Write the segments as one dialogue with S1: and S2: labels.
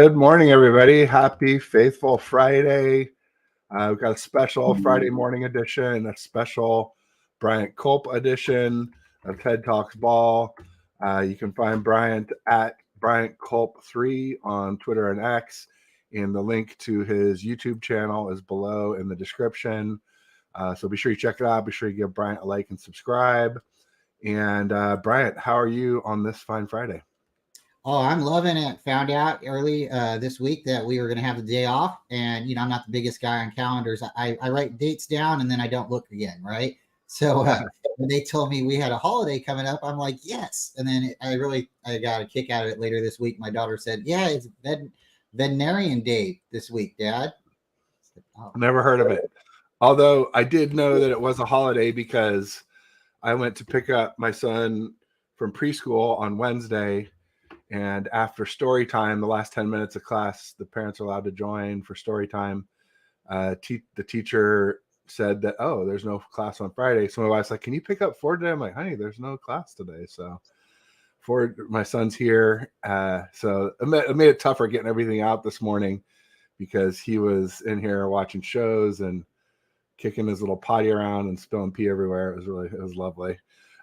S1: Good morning, everybody. Happy Faithful Friday. We've got a special Friday morning edition, a special Bryant Culp edition of TED Talks Ball. You can find Bryant at Bryant Culp 3 on Twitter and X, and the link to his YouTube channel is below in the description. So be sure you check it out. Be sure you give Bryant a like and subscribe. And Bryant, how are you on this fine Friday?
S2: Oh, I'm loving it. Found out early this week that we were going to have the day off. And, I'm not the biggest guy on calendars. I write dates down and then I don't look again, right? So when they told me we had a holiday coming up, I'm like, yes. And then I got a kick out of it later this week. My daughter said, yeah, it's veterinarian day this week, Dad.
S1: Said, oh. Never heard of it. Although I did know that it was a holiday because I went to pick up my son from preschool on Wednesday. And after story time, the last 10 minutes of class, the parents are allowed to join for story time. The teacher said that, oh, there's no class on Friday. So my wife's like, can you pick up Ford today? I'm like, honey, there's no class today. So Ford, my son's here. So it made it tougher getting everything out this morning because he was in here watching shows and kicking his little potty around and spilling pee everywhere. It was lovely.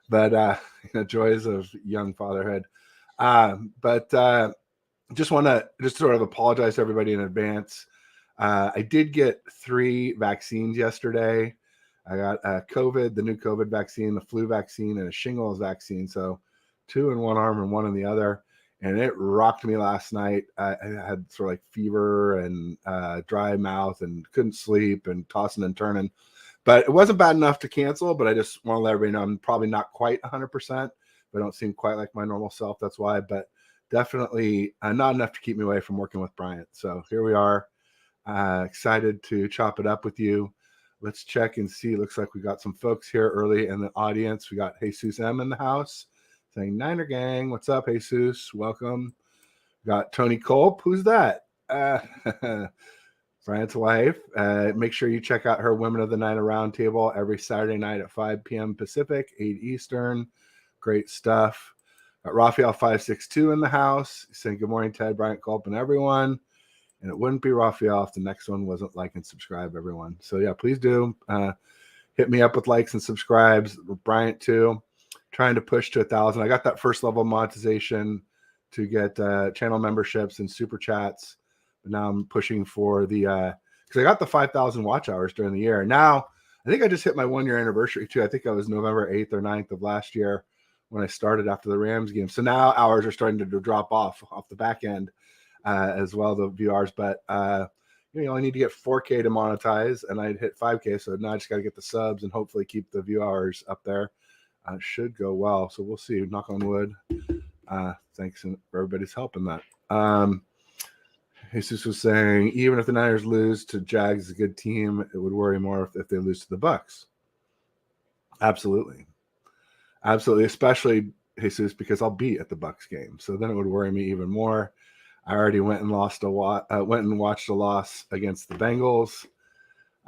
S1: But joys of young fatherhood. But just want to sort of apologize to everybody in advance. I did get 3 vaccines yesterday. I got COVID, the new COVID vaccine, the flu vaccine, and a shingles vaccine. So 2 in one arm and 1 in the other. And it rocked me last night. I had sort of like fever and dry mouth and couldn't sleep and tossing and turning. But it wasn't bad enough to cancel. But I just want to let everybody know I'm probably not quite 100%. I don't seem quite like my normal self. That's why, but definitely not enough to keep me away from working with Bryant. So here we are, excited to chop it up with you. Let's check and see. Looks like we got some folks here early in the audience. We got Jesus M in the house saying Niner Gang. What's up, Jesus? Welcome. Got Tony Culp. Who's that? Bryant's wife. Make sure you check out her Women of the Niner Roundtable every Saturday night at 5 p.m. Pacific, 8 Eastern. Great stuff. Got Raphael 562 in the house saying good morning, Ted, Bryant, Culp, and everyone. And it wouldn't be Raphael if the next one wasn't like and subscribe, everyone. So yeah, please do hit me up with likes and subscribes. Bryant too. Trying to push to 1,000. I got that first level monetization to get channel memberships and super chats. But now I'm pushing for the because I got the 5,000 watch hours during the year. Now I think I just hit my 1-year anniversary too. I think I was November 8th or 9th of last year when I started after the Rams game. So now hours are starting to drop off the back end as well, the viewers. But you only need to get 4K to monetize, and I'd hit 5K. So now I just got to get the subs and hopefully keep the view hours up there. Should go well. So we'll see. Knock on wood. Thanks for everybody's help in that. Jesus was saying, even if the Niners lose to Jags, a good team, it would worry more if they lose to the Bucs. Absolutely. Absolutely, especially Jesus, because I'll be at the Bucs game, so then it would worry me even more. I already went and watched a loss against the Bengals,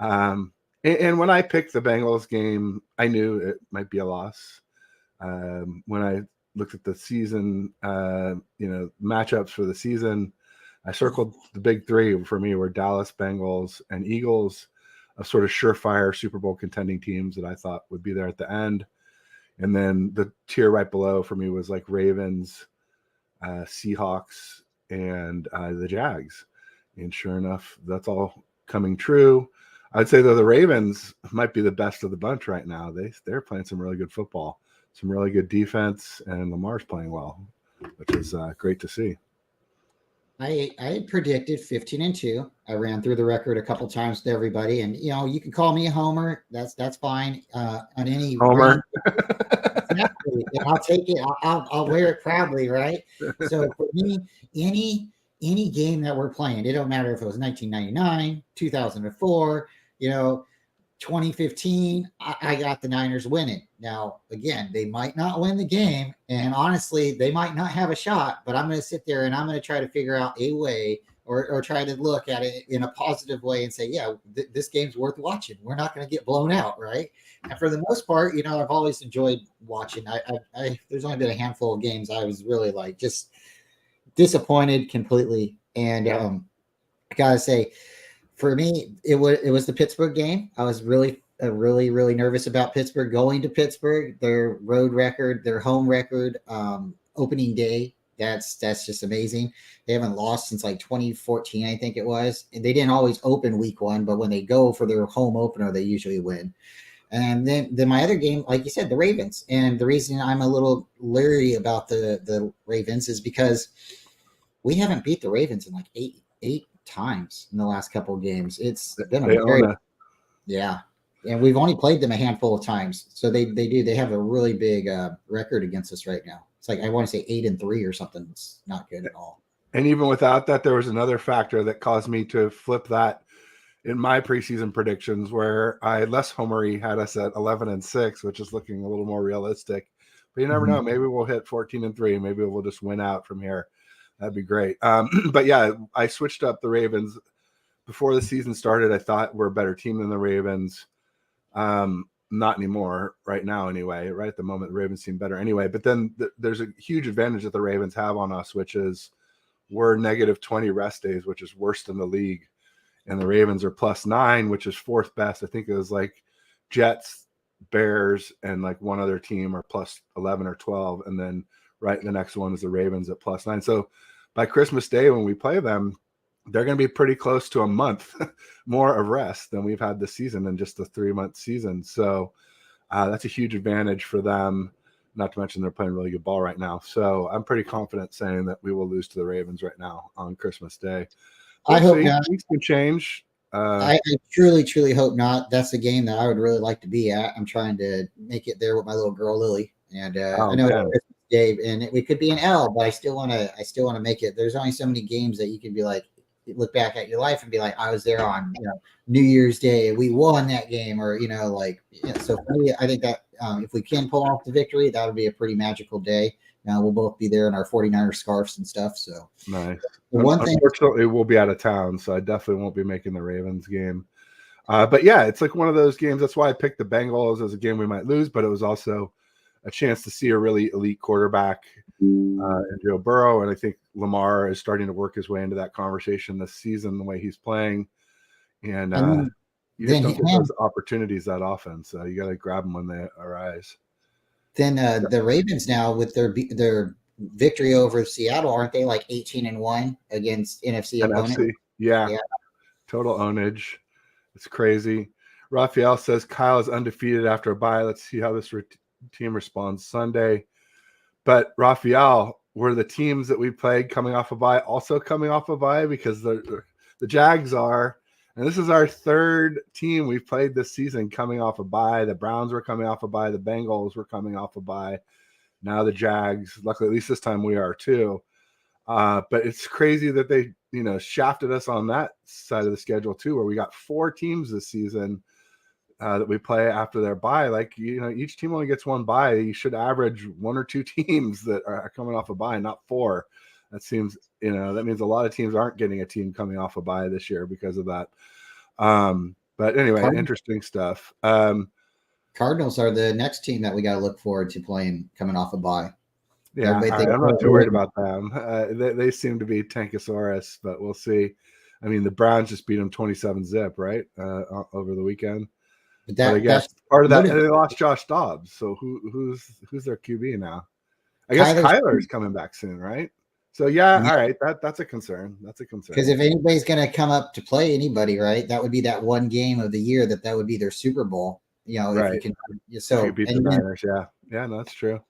S1: and when I picked the Bengals game, I knew it might be a loss. When I looked at the season, matchups for the season, I circled the big 3 for me were Dallas, Bengals, and Eagles, of sort of surefire Super Bowl contending teams that I thought would be there at the end. And then the tier right below for me was like Ravens, Seahawks, and the Jags. And sure enough, that's all coming true. I'd say, though, the Ravens might be the best of the bunch right now. They're playing some really good football, some really good defense, and Lamar's playing well, which is great to see.
S2: I had predicted 15-2. I ran through the record a couple times to everybody, and you can call me a homer. That's fine. On any
S1: homer,
S2: exactly. And I'll take it. I'll wear it proudly, right? So for me, any game that we're playing, it don't matter if it was 1999, 2004, 2015, I got the Niners winning. Now, again, they might not win the game, and honestly, they might not have a shot, but I'm going to sit there and I'm going to try to figure out a way or try to look at it in a positive way and say, yeah, this game's worth watching. We're not going to get blown out, right? And for the most part, I've always enjoyed watching. There's only been a handful of games I was really like just disappointed completely And I gotta say, for me, it was the Pittsburgh game. I was really nervous about Pittsburgh going to Pittsburgh. Their road record, their home record, opening day. That's just amazing. They haven't lost since like 2014, I think it was. And they didn't always open week 1, but when they go for their home opener, they usually win. And then my other game, like you said, the Ravens. And the reason I'm a little leery about the Ravens is because we haven't beat the Ravens in like eight times in the last couple of games. It's been a very yeah, and we've only played them a handful of times. So they have a really big record against us right now. It's like I want to say 8-3 or something. It's not good at all.
S1: And even without that, there was another factor that caused me to flip that in my preseason predictions, where I less homery had us at 11-6, which is looking a little more realistic. But you never know. Maybe we'll hit 14-3. Maybe we'll just win out from here. That'd be great. But yeah, I switched up the Ravens before the season started. I thought we're a better team than the Ravens. Not anymore right now anyway. Right at the moment, the Ravens seem better anyway. But then there's a huge advantage that the Ravens have on us, which is we're -20 rest days, which is worse than the league. And the Ravens are +9, which is 4th best. I think it was like Jets, Bears, and like one other team are +11 or 12. And then right the next one is the Ravens at +9. So by Christmas Day, when we play them, they're going to be pretty close to a month more of rest than we've had this season in just a 3-month season. So that's a huge advantage for them, not to mention they're playing really good ball right now. So I'm pretty confident saying that we will lose to the Ravens right now on Christmas Day.
S2: I hope not.
S1: Things can change.
S2: I truly hope not. That's a game that I would really like to be at. I'm trying to make it there with my little girl Lily, and I know it's Christmas Day, and it could be an L, but I still want to make it. There's only so many games that you can be like, look back at your life and be like, I was there on New Year's Day, we won that game, or So for me, I think that if we can pull off the victory, that would be a pretty magical day. We'll both be there in our 49er scarves and stuff. So
S1: nice. Unfortunately, we'll be out of town, so I definitely won't be making the Ravens game. But yeah, it's like one of those games. That's why I picked the Bengals as a game we might lose, but it was also a chance to see a really elite quarterback in Joe Burrow. And I think Lamar is starting to work his way into that conversation this season, the way he's playing. And you just don't get those opportunities that often. So you got to grab them when they arise.
S2: Then the Ravens now with their victory over Seattle, aren't they like 18-1 against NFC opponents?
S1: Yeah. Total ownage. It's crazy. Raphael says Kyle is undefeated after a bye. Let's see how this team responds Sunday. But Raphael, were the teams that we played coming off a bye also coming off a bye? Because the Jags are, and this is our 3rd team we've played this season coming off a bye. The Browns were coming off a bye. The Bengals were coming off a bye. Now the Jags, luckily, at least this time we are too. But it's crazy that they, shafted us on that side of the schedule too, where we got 4 teams this season that we play after their bye. Like, each team only gets 1 bye. You should average 1 or 2 teams that are coming off a bye, not 4. That seems, that means a lot of teams aren't getting a team coming off a bye this year because of that. But anyway, interesting stuff.
S2: Cardinals are the next team that we got to look forward to playing coming off a bye.
S1: Yeah, I'm not too worried about them. They seem to be Tankosaurus, but we'll see. I mean, the Browns just beat them 27-0, right, over the weekend. But I guess part of that, they lost Josh Dobbs. So who's their QB now? I guess Kyler's coming back soon, right? So yeah, all right, that's a concern. That's a concern.
S2: Because if anybody's going to come up to play anybody, right, that would be that one game of the year that would be their Super Bowl.
S1: Right.
S2: If you can. So
S1: beat the Niners, yeah, no, that's true.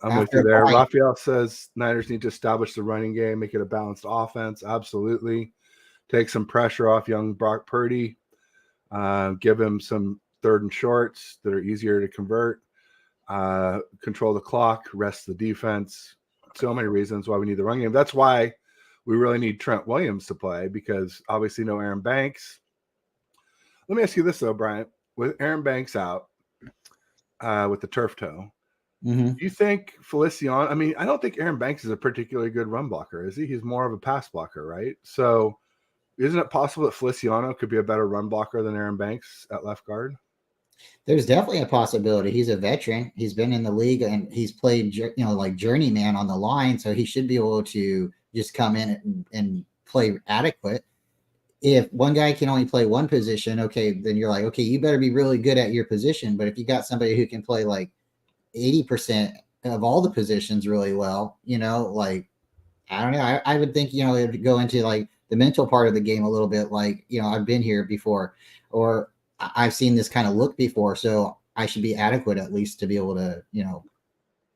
S1: I'm with you there. Raphael says Niners need to establish the running game, make it a balanced offense. Absolutely. Take some pressure off young Brock Purdy. Give him some 3rd and shorts that are easier to convert. Control the clock, rest the defense. So many reasons why we need the run game. That's why we really need Trent Williams to play, because obviously no Aaron Banks. Let me ask you this though, Brian. With Aaron Banks out with the turf toe, do you think Feliciano? I mean, I don't think Aaron Banks is a particularly good run blocker, is he? He's more of a pass blocker, right? So isn't it possible that Feliciano could be a better run blocker than Aaron Banks at left guard?
S2: There's definitely a possibility. He's a veteran. He's been in the league and he's played, like journeyman on the line. So he should be able to just come in and play adequate. If one guy can only play one position, okay, then you're like, okay, you better be really good at your position. But if you got somebody who can play like 80% of all the positions really well, like, I don't know. I would think, it would go into like the mental part of the game a little bit. Like, I've been here before, or I've seen this kind of look before. So I should be adequate at least to be able to, play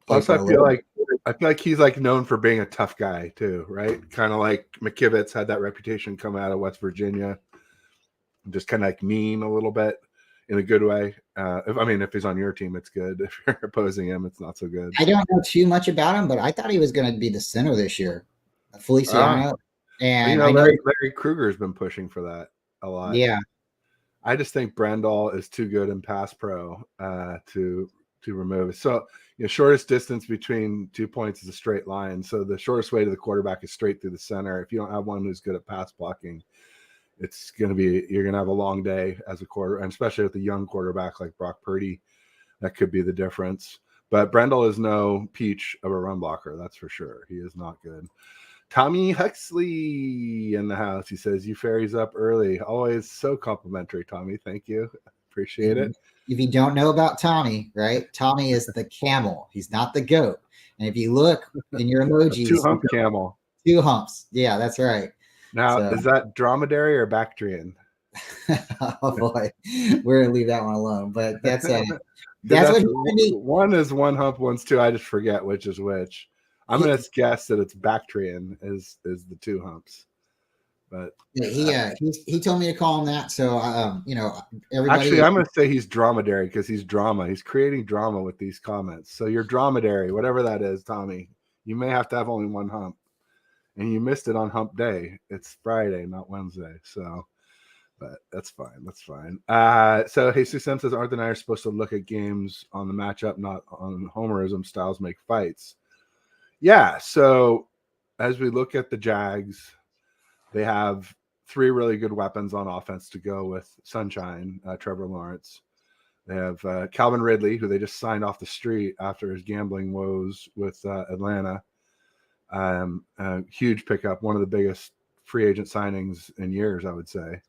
S1: Plus,
S2: for a little bit.
S1: I feel like he's like known for being a tough guy too, right? Kind of like McKivitz had that reputation coming out of West Virginia, just kind of like mean a little bit in a good way. If he's on your team, it's good. If you're opposing him, it's not so good.
S2: I don't know too much about him, but I thought he was going to be the center this year, Feliciano.
S1: And Larry Kruger's been pushing for that a lot.
S2: Yeah.
S1: I just think Brendel is too good in pass pro to remove. So, shortest distance between 2 points is a straight line. So the shortest way to the quarterback is straight through the center. If you don't have one who's good at pass blocking, you're going to have a long day as a quarter, and especially with a young quarterback like Brock Purdy, that could be the difference. But Brendel is no peach of a run blocker. That's for sure. He is not good. Tommy Huxley in the house. He says, you fairies up early. Always so complimentary, Tommy. Thank you. Appreciate it.
S2: If you don't know about Tommy, right? Tommy is the camel. He's not the goat. And if you look in your emojis,
S1: 2-hump camel.
S2: 2 humps. Yeah, that's right.
S1: Now, is that dromedary or Bactrian?
S2: Oh boy, we're gonna leave that one alone. But that's what
S1: one is 1 hump, one's 2. I just forget which is which. I'm gonna guess that it's Bactrian is the 2 humps. But
S2: he told me to call him that. So everybody.
S1: Actually, I'm gonna say he's dromedary because he's drama. He's creating drama with these comments. So you're dromedary, whatever that is, Tommy. You may have to have only 1 hump, and you missed it on hump day. It's Friday, not Wednesday. So, but that's fine. That's fine. So Jesus M says, aren't the Niners supposed to look at games on the matchup, not on homerism? Styles make fights. Yeah. So as we look at the Jags, they have 3 really good weapons on offense to go with Sunshine, Trevor Lawrence. They have Calvin Ridley, who they just signed off the street after his gambling woes with Atlanta. Huge pickup, one of the biggest free agent signings in years, I would say.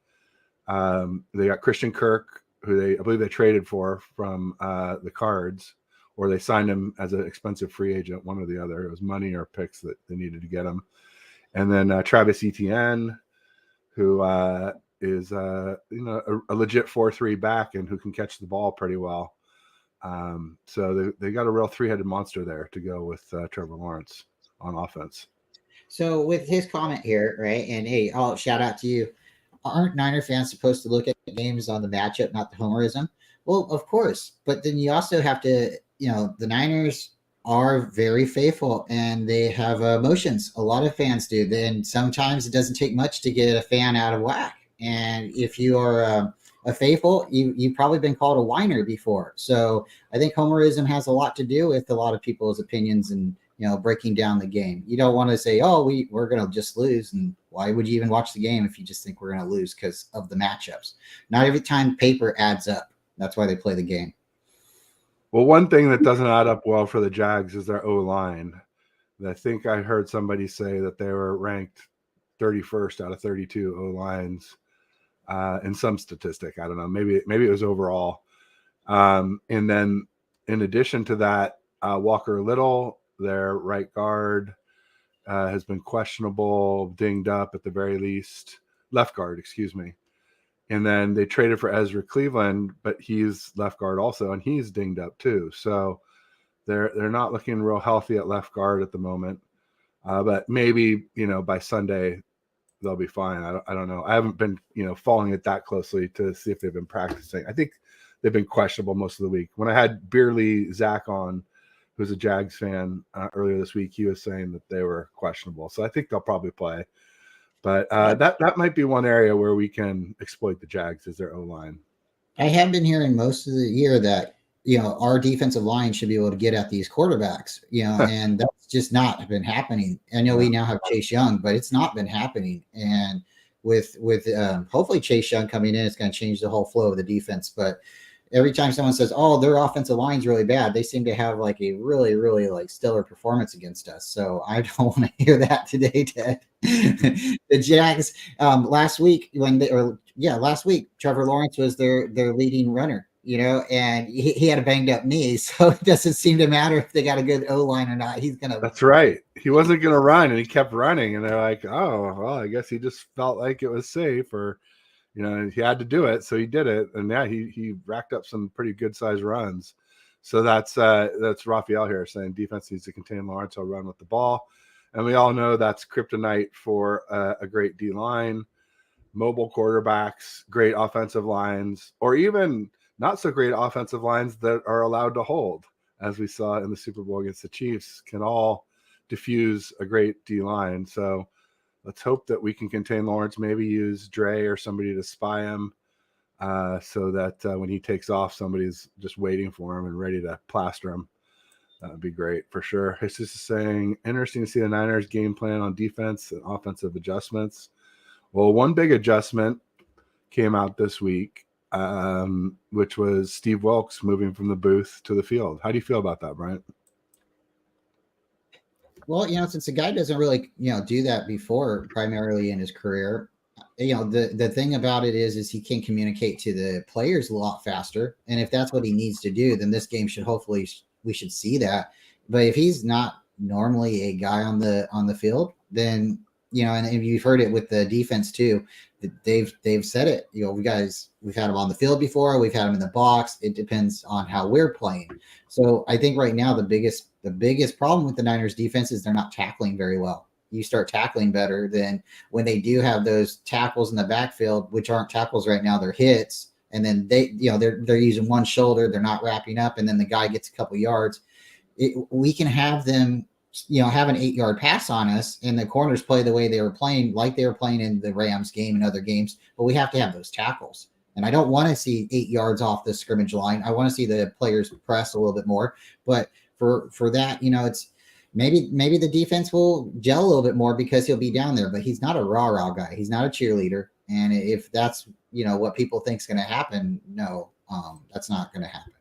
S1: They got Christian Kirk, who I believe they traded for from the Cards, or they signed him as an expensive free agent, one or the other. It was money or picks that they needed to get him. And then Travis Etienne, who is a legit 4-3 back and who can catch the ball pretty well. So they got a real 3-headed monster there to go with Trevor Lawrence on offense.
S2: So with his comment here, right? And hey, I'll shout out to you. Aren't Niner fans supposed to look at games on the matchup, not the homerism? Well, of course. But then you also have to, the Niners are very faithful and they have emotions. A lot of fans do. Then sometimes it doesn't take much to get a fan out of whack. And if you are a faithful, you've probably been called a whiner before. So I think homerism has a lot to do with a lot of people's opinions and, breaking down the game. You don't want to say, oh, we're going to just lose. And why would you even watch the game if you just think we're going to lose because of the matchups? Not every time paper adds up. That's why they play the game.
S1: Well, one thing that doesn't add up well for the Jags is their O-line. I think I heard somebody say that they were ranked 31st out of 32 O-lines in some statistic. I don't know. Maybe it was overall. And then in addition to that, Walker Little, their right guard, has been questionable, dinged up at the very least. Left guard, excuse me. And then they traded for Ezra Cleveland, but he's left guard also, and he's dinged up too. So they're not looking real healthy at left guard at the moment. But maybe, by Sunday they'll be fine. I don't know. I haven't been, following it that closely to see if they've been practicing. I think they've been questionable most of the week. When I had Beerly Zach on, who's a Jags fan, earlier this week, he was saying that they were questionable. So I think they'll probably play. But that might be one area where we can exploit the Jags as their O-line.
S2: I have been hearing most of the year that, our defensive line should be able to get at these quarterbacks, and that's just not been happening. I know we now have Chase Young, but it's not been happening. And with hopefully Chase Young coming in, it's going to change the whole flow of the defense. But every time someone says, "Oh, their offensive line's really bad," they seem to have like a really, really like stellar performance against us. So I don't want to hear that today, Ted. The Jags last week last week, Trevor Lawrence was their leading runner, and he had a banged up knee, so it doesn't seem to matter if they got a good O line or not. He's gonna.
S1: That's right. He wasn't going to run, and he kept running, and they're like, "Oh, well, I guess he just felt like it was safe, or he had to do it, so he did it." And yeah, he racked up some pretty good sized runs. So that's Raphael here saying defense needs to contain Lawrence. He'll run with the ball, and we all know that's kryptonite for a great D line, mobile quarterbacks, great offensive lines, or even not so great offensive lines that are allowed to hold, as we saw in the Super Bowl against the Chiefs, can all diffuse a great D line. So let's hope that we can contain Lawrence, maybe use Dre or somebody to spy him so that when he takes off, somebody's just waiting for him and ready to plaster him. That would be great for sure. It's just saying, interesting to see the Niners game plan on defense and offensive adjustments. Well, one big adjustment came out this week, which was Steve Wilkes moving from the booth to the field. How do you feel about that, Bryant?
S2: Well, since the guy doesn't really, do that before primarily in his career, the thing about it is he can communicate to the players a lot faster. And if that's what he needs to do, then this game we should see that. But if he's not normally a guy on the field, then, and you've heard it with the defense too, they've said it, we've had him on the field before, we've had him in the box. It depends on how we're playing. So I think right now the biggest problem with the Niners defense is they're not tackling very well. You start tackling better, then when they do have those tackles in the backfield, which aren't tackles right now, they're hits. And then they're using one shoulder, they're not wrapping up. And then the guy gets a couple yards. We can have them, have an 8-yard pass on us and the corners play the way they were playing, like they were playing in the Rams game and other games, but we have to have those tackles. And I don't want to see 8 yards off the scrimmage line. I want to see the players press a little bit more, but for that, it's maybe the defense will gel a little bit more because he'll be down there, but he's not a rah guy. He's not a cheerleader. And if that's, what people think is going to happen, no, that's not going to happen.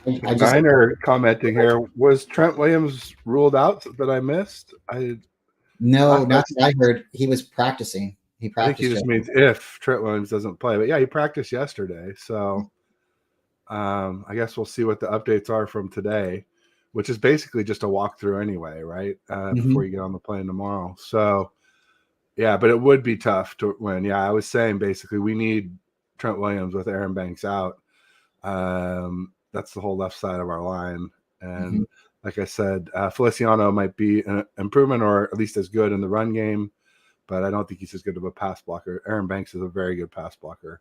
S1: Niner commenting here, was Trent Williams ruled out that I missed?
S2: No, not that I heard. He was practicing.
S1: I think he just means if Trent Williams doesn't play. But yeah, he practiced yesterday. So I guess we'll see what the updates are from today, which is basically just a walkthrough anyway, right? Before you get on the plane tomorrow. So yeah, but it would be tough to win. Yeah, I was saying basically we need Trent Williams with Aaron Banks out. That's the whole left side of our line. And like I said, Feliciano might be an improvement or at least as good in the run game, but I don't think he's as good of a pass blocker. Aaron Banks is a very good pass blocker.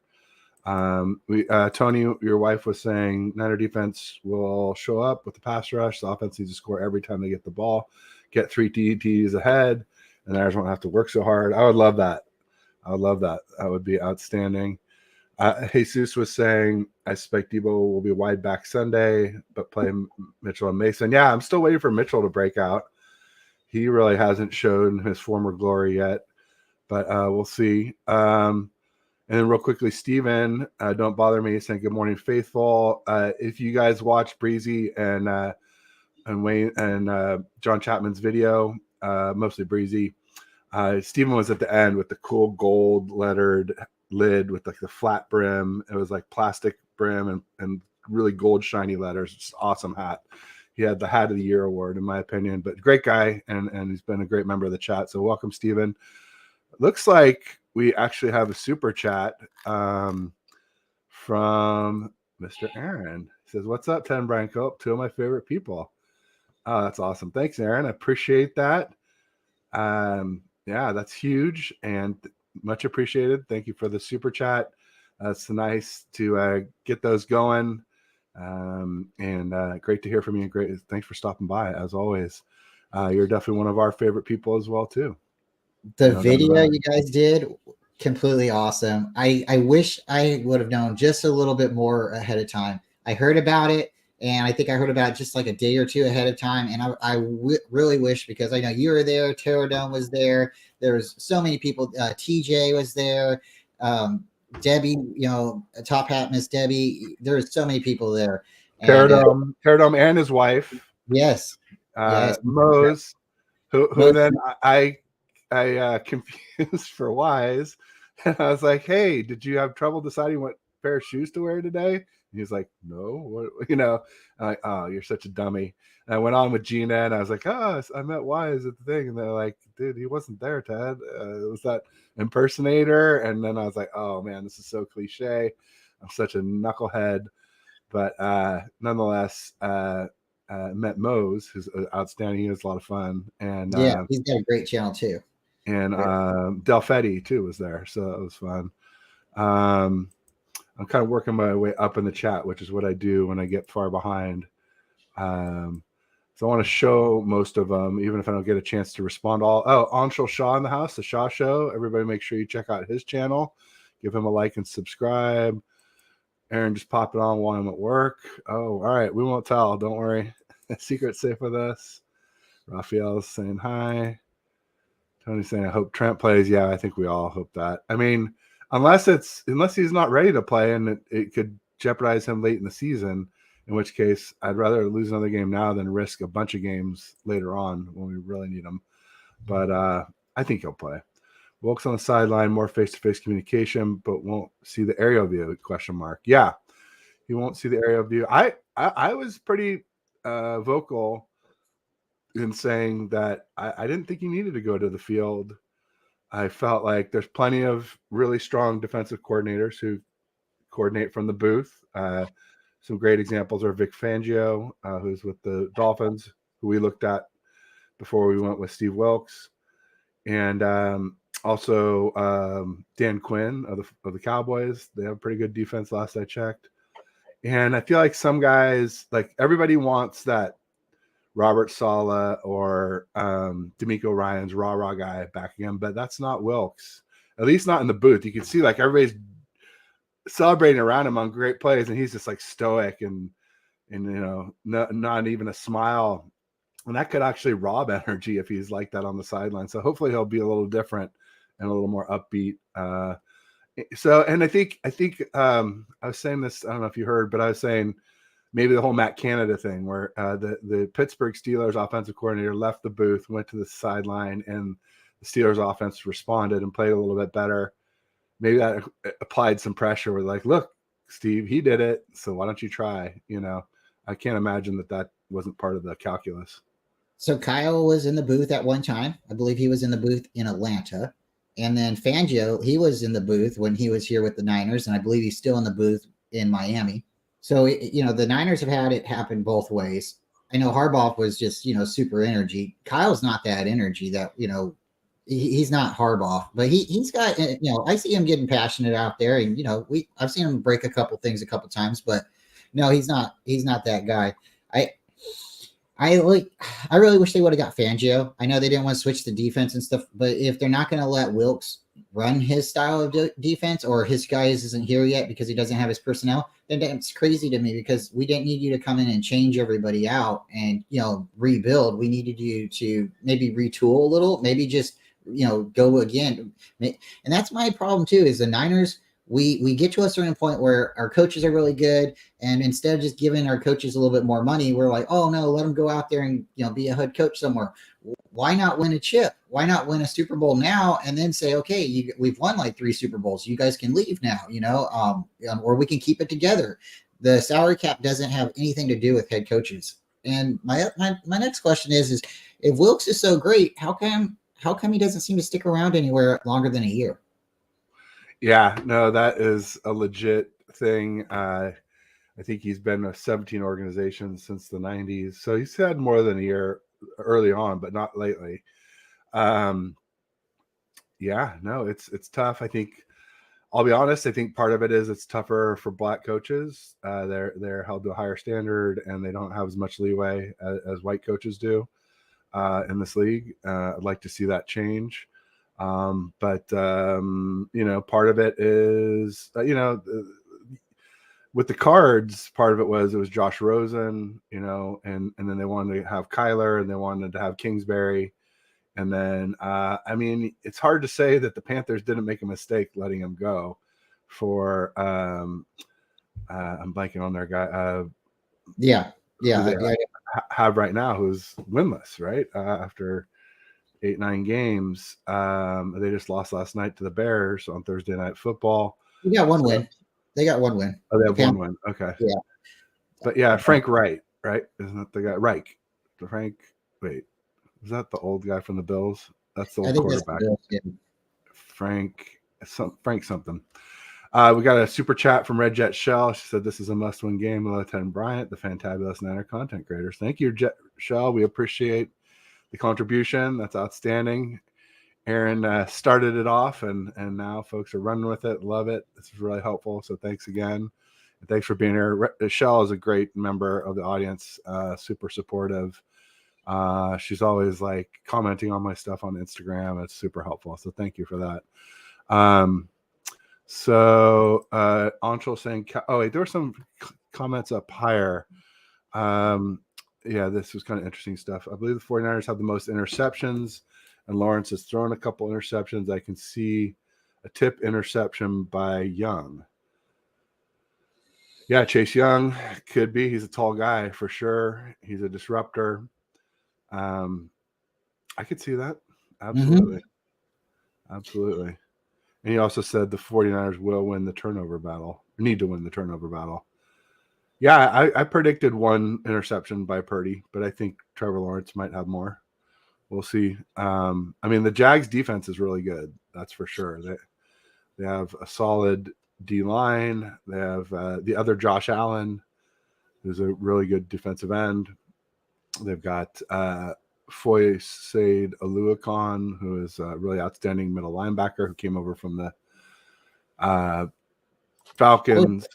S1: Tony, your wife was saying Niner defense will show up with the pass rush. The offense needs to score every time they get the ball, get 3 TDs ahead, and Niners won't have to work so hard. I would love that. That would be outstanding. Jesus was saying, I suspect Debo will be wide back Sunday, but play Mitchell and Mason. Yeah, I'm still waiting for Mitchell to break out. He really hasn't shown his former glory yet, but we'll see. And then real quickly, Steven, don't bother me, saying good morning, faithful. If you guys watch Breezy and Wayne and John Chapman's video, mostly Breezy, Steven was at the end with the cool gold lettered lid with like the flat brim. It was like plastic brim and really gold shiny letters. Just awesome hat. He had the hat of the year award in my opinion, but great guy. And he's been a great member of the chat. So welcome, Steven. Looks like we actually have a super chat from Mr. Aaron. He says, what's up, Ted Branco? 2 of my favorite people. Oh, that's awesome. Thanks, Aaron. I appreciate that. Yeah, that's huge and much appreciated. Thank you for the super chat. It's nice to get those going. And great to hear from you. Great. Thanks for stopping by as always. You're definitely one of our favorite people as well too.
S2: The video you guys did, completely awesome. I wish I would have known just a little bit more ahead of time. I heard about it, and I think I heard about it just like a day or two ahead of time. And I really wish, because I know you were there, Terradome was there. There was so many people. TJ was there. Debbie, Top Hat Miss Debbie. There's so many people there, and
S1: Teradome and his wife,
S2: yes, yes,
S1: Mose, who
S2: most,
S1: then I confused for Wise, and I was like, "Hey, did you have trouble deciding what pair of shoes to wear today?" And he's like, "No, what?" I'm like, "Oh, you're such a dummy." And I went on with Gina, and I was like, "Oh, I met Wise at the thing," and they're like, "Dude, he wasn't there, Ted. It was that impersonator." And then I was like, "Oh man, this is so cliche. I'm such a knucklehead." But nonetheless, met Mose, who's outstanding. He was a lot of fun, and
S2: yeah, he's got a great channel too.
S1: Del Fetty too was there, so that was fun. I'm kind of working my way up in the chat, which is what I do when I get far behind. So I want to show most of them, even if I don't get a chance to respond all. Oh, Anshul Shah in the house, the Shah Show. Everybody make sure you check out his channel. Give him a like and subscribe. Aaron just popped it on while I'm at work. Oh, all right. We won't tell. Don't worry. Secret safe with us. Raphael's saying hi. Tony's saying, I hope Trent plays. Yeah, I think we all hope that. I mean, unless he's not ready to play and it could jeopardize him late in the season, in which case I'd rather lose another game now than risk a bunch of games later on when we really need him. But I think he'll play. Wilkes on the sideline, more face-to-face communication, but won't see the aerial view, ? Yeah, he won't see the aerial view. I was pretty vocal in saying that I didn't think he needed to go to the field. I felt like there's plenty of really strong defensive coordinators who coordinate from the booth. Some great examples are Vic Fangio, who's with the Dolphins, who we looked at before we went with Steve Wilkes, and also Dan Quinn of the Cowboys. They have a pretty good defense last I checked. And I feel like some guys, like everybody wants that Robert Saleh or D'Amico Ryan's rah guy back again, but that's not Wilkes. At least not in the booth. You can see like everybody's celebrating around him on great plays, and he's just like stoic and not even a smile. And that could actually rob energy if he's like that on the sideline. So hopefully he'll be a little different and a little more upbeat. And I think I was saying this, I don't know if you heard, but I was saying maybe the whole Matt Canada thing where the Pittsburgh Steelers offensive coordinator left the booth, went to the sideline, and the Steelers offense responded and played a little bit better. Maybe that applied some pressure. We're like, look, Steve, he did it, so why don't you try? I can't imagine that wasn't part of the calculus.
S2: So Kyle was in the booth at one time. I believe he was in the booth in Atlanta. And then Fangio, he was in the booth when he was here with the Niners, and I believe he's still in the booth in Miami. So, the Niners have had it happen both ways. I know Harbaugh was just, super energy. Kyle's not that energy that, he's not Harbaugh, but he's got, I see him getting passionate out there, and, I've seen him break a couple things a couple times, but no, he's not that guy. I really wish they would have got Fangio. I know they didn't want to switch the defense and stuff, but if they're not going to let Wilkes run his style of defense, or his guys isn't here yet because he doesn't have his personnel, then that's crazy to me, because we didn't need you to come in and change everybody out and, rebuild. We needed you to maybe retool a little, maybe just, go again. And that's my problem too, is the Niners, we get to a certain point where our coaches are really good, and instead of just giving our coaches a little bit more money, we're like, oh no, let them go out there and be a head coach somewhere. Why not win a chip? Why not win a Super Bowl now and then say, okay, we've won like 3 Super Bowls. You guys can leave now, or we can keep it together. The salary cap doesn't have anything to do with head coaches. And my next question is if Wilkes is so great, how come he doesn't seem to stick around anywhere longer than a year?
S1: Yeah, no, that is a legit thing. I think he's been with 17 organizations since the 90s. So he's had more than a year early on, but not lately. Yeah, no, it's tough. I think, I'll be honest, I think part of it is it's tougher for black coaches. They're held to a higher standard, and they don't have as much leeway as white coaches do in this league. I'd like to see that change. But part of it is, with the Cards, part of it was Josh Rosen, and then they wanted to have Kyler, and they wanted to have Kingsbury. And then, it's hard to say that the Panthers didn't make a mistake letting him go for I'm blanking on their guy.
S2: Yeah.
S1: Who they have right now, who's winless, right? After 8-9 games. They just lost last night to the Bears on Thursday Night Football.
S2: You got one win. They got one win.
S1: Oh, they have one win. Okay.
S2: Yeah.
S1: But yeah, Frank Wright, right? Isn't that the guy? Reich. Wait, is that the old guy from the Bills? That's the old quarterback. Frank something. We got a super chat from Red Jet Shell. She said, this is a must-win game. Hello, Ted and Bryant, the fantabulous Niner content creators. Thank you, Jet Shell. We appreciate the contribution. That's outstanding. Aaron started it off, and now folks are running with it. Love it. This is really helpful. So thanks again. And thanks for being here. Shell is a great member of the audience, super supportive. She's always like commenting on my stuff on Instagram. It's super helpful. So thank you for that. Anshul saying, there were some comments up higher. This was kind of interesting stuff. I believe the 49ers have the most interceptions, and Lawrence has thrown a couple interceptions. I can see a tip interception by Young. Yeah, Chase Young could be. He's a tall guy for sure. He's a disruptor. I could see that. Absolutely. Mm-hmm. Absolutely. And he also said the 49ers will win the turnover battle. Need to win the turnover battle. Yeah, I predicted one interception by Purdy, but I think Trevor Lawrence might have more. We'll see. The Jags defense is really good. That's for sure. They have a solid D-line. They have the other Josh Allen, who's a really good defensive end. They've got Foyesade Aluakon, who is a really outstanding middle linebacker who came over from the Falcons.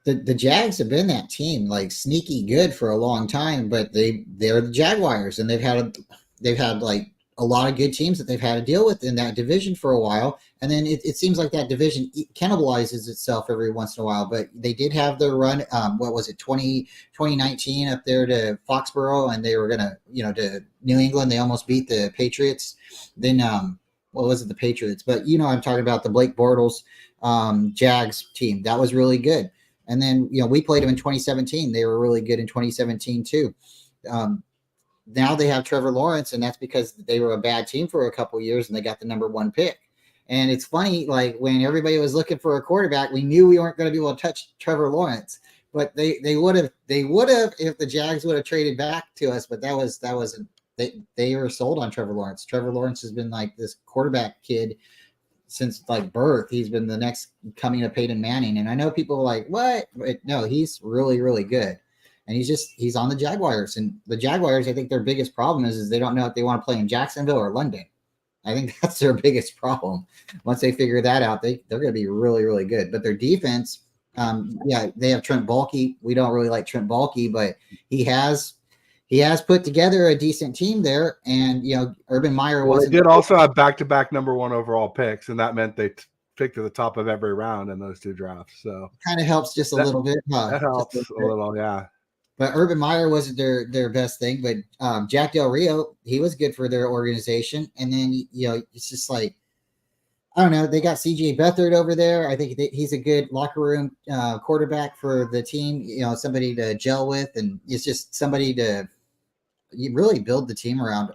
S2: The Jags have been that team, like sneaky good for a long time, but they're the Jaguars, and they've had like a lot of good teams that they've had to deal with in that division for a while. And then it seems like that division cannibalizes itself every once in a while, but they did have their run. 2019 up there to Foxborough, and they were going to to New England. They almost beat the Patriots. Then, the Patriots, but I'm talking about the Blake Bortles Jags team. That was really good. And then, we played them in 2017. They were really good in 2017 too. Now they have Trevor Lawrence, and that's because they were a bad team for a couple of years, and they got the number 1 pick. And it's funny, like when everybody was looking for a quarterback, we knew we weren't going to be able to touch Trevor Lawrence, but they would have if the Jags would have traded back to us. But they were sold on Trevor Lawrence. Trevor Lawrence has been like this quarterback kid since like birth. He's been the next coming of Peyton Manning. And I know people are like, what? But no, he's really, really good. And he's on the Jaguars. And the Jaguars, I think their biggest problem is they don't know if they want to play in Jacksonville or London. I think that's their biggest problem. Once they figure that out, they're going to be really, really good. But their defense, they have Trent Baalke. We don't really like Trent Baalke, but he has put together a decent team there. And, Urban Meyer
S1: they did also have back-to-back number 1 overall picks, and that meant they picked to the top of every round in those 2 drafts. So
S2: kind of helps just a little bit.
S1: That helps a little, yeah.
S2: But Urban Meyer wasn't their best thing. But Jack Del Rio, he was good for their organization. And then, it's just like, I don't know. They got C.J. Beathard over there. I think he's a good locker room quarterback for the team, somebody to gel with. And it's just somebody to really build the team around.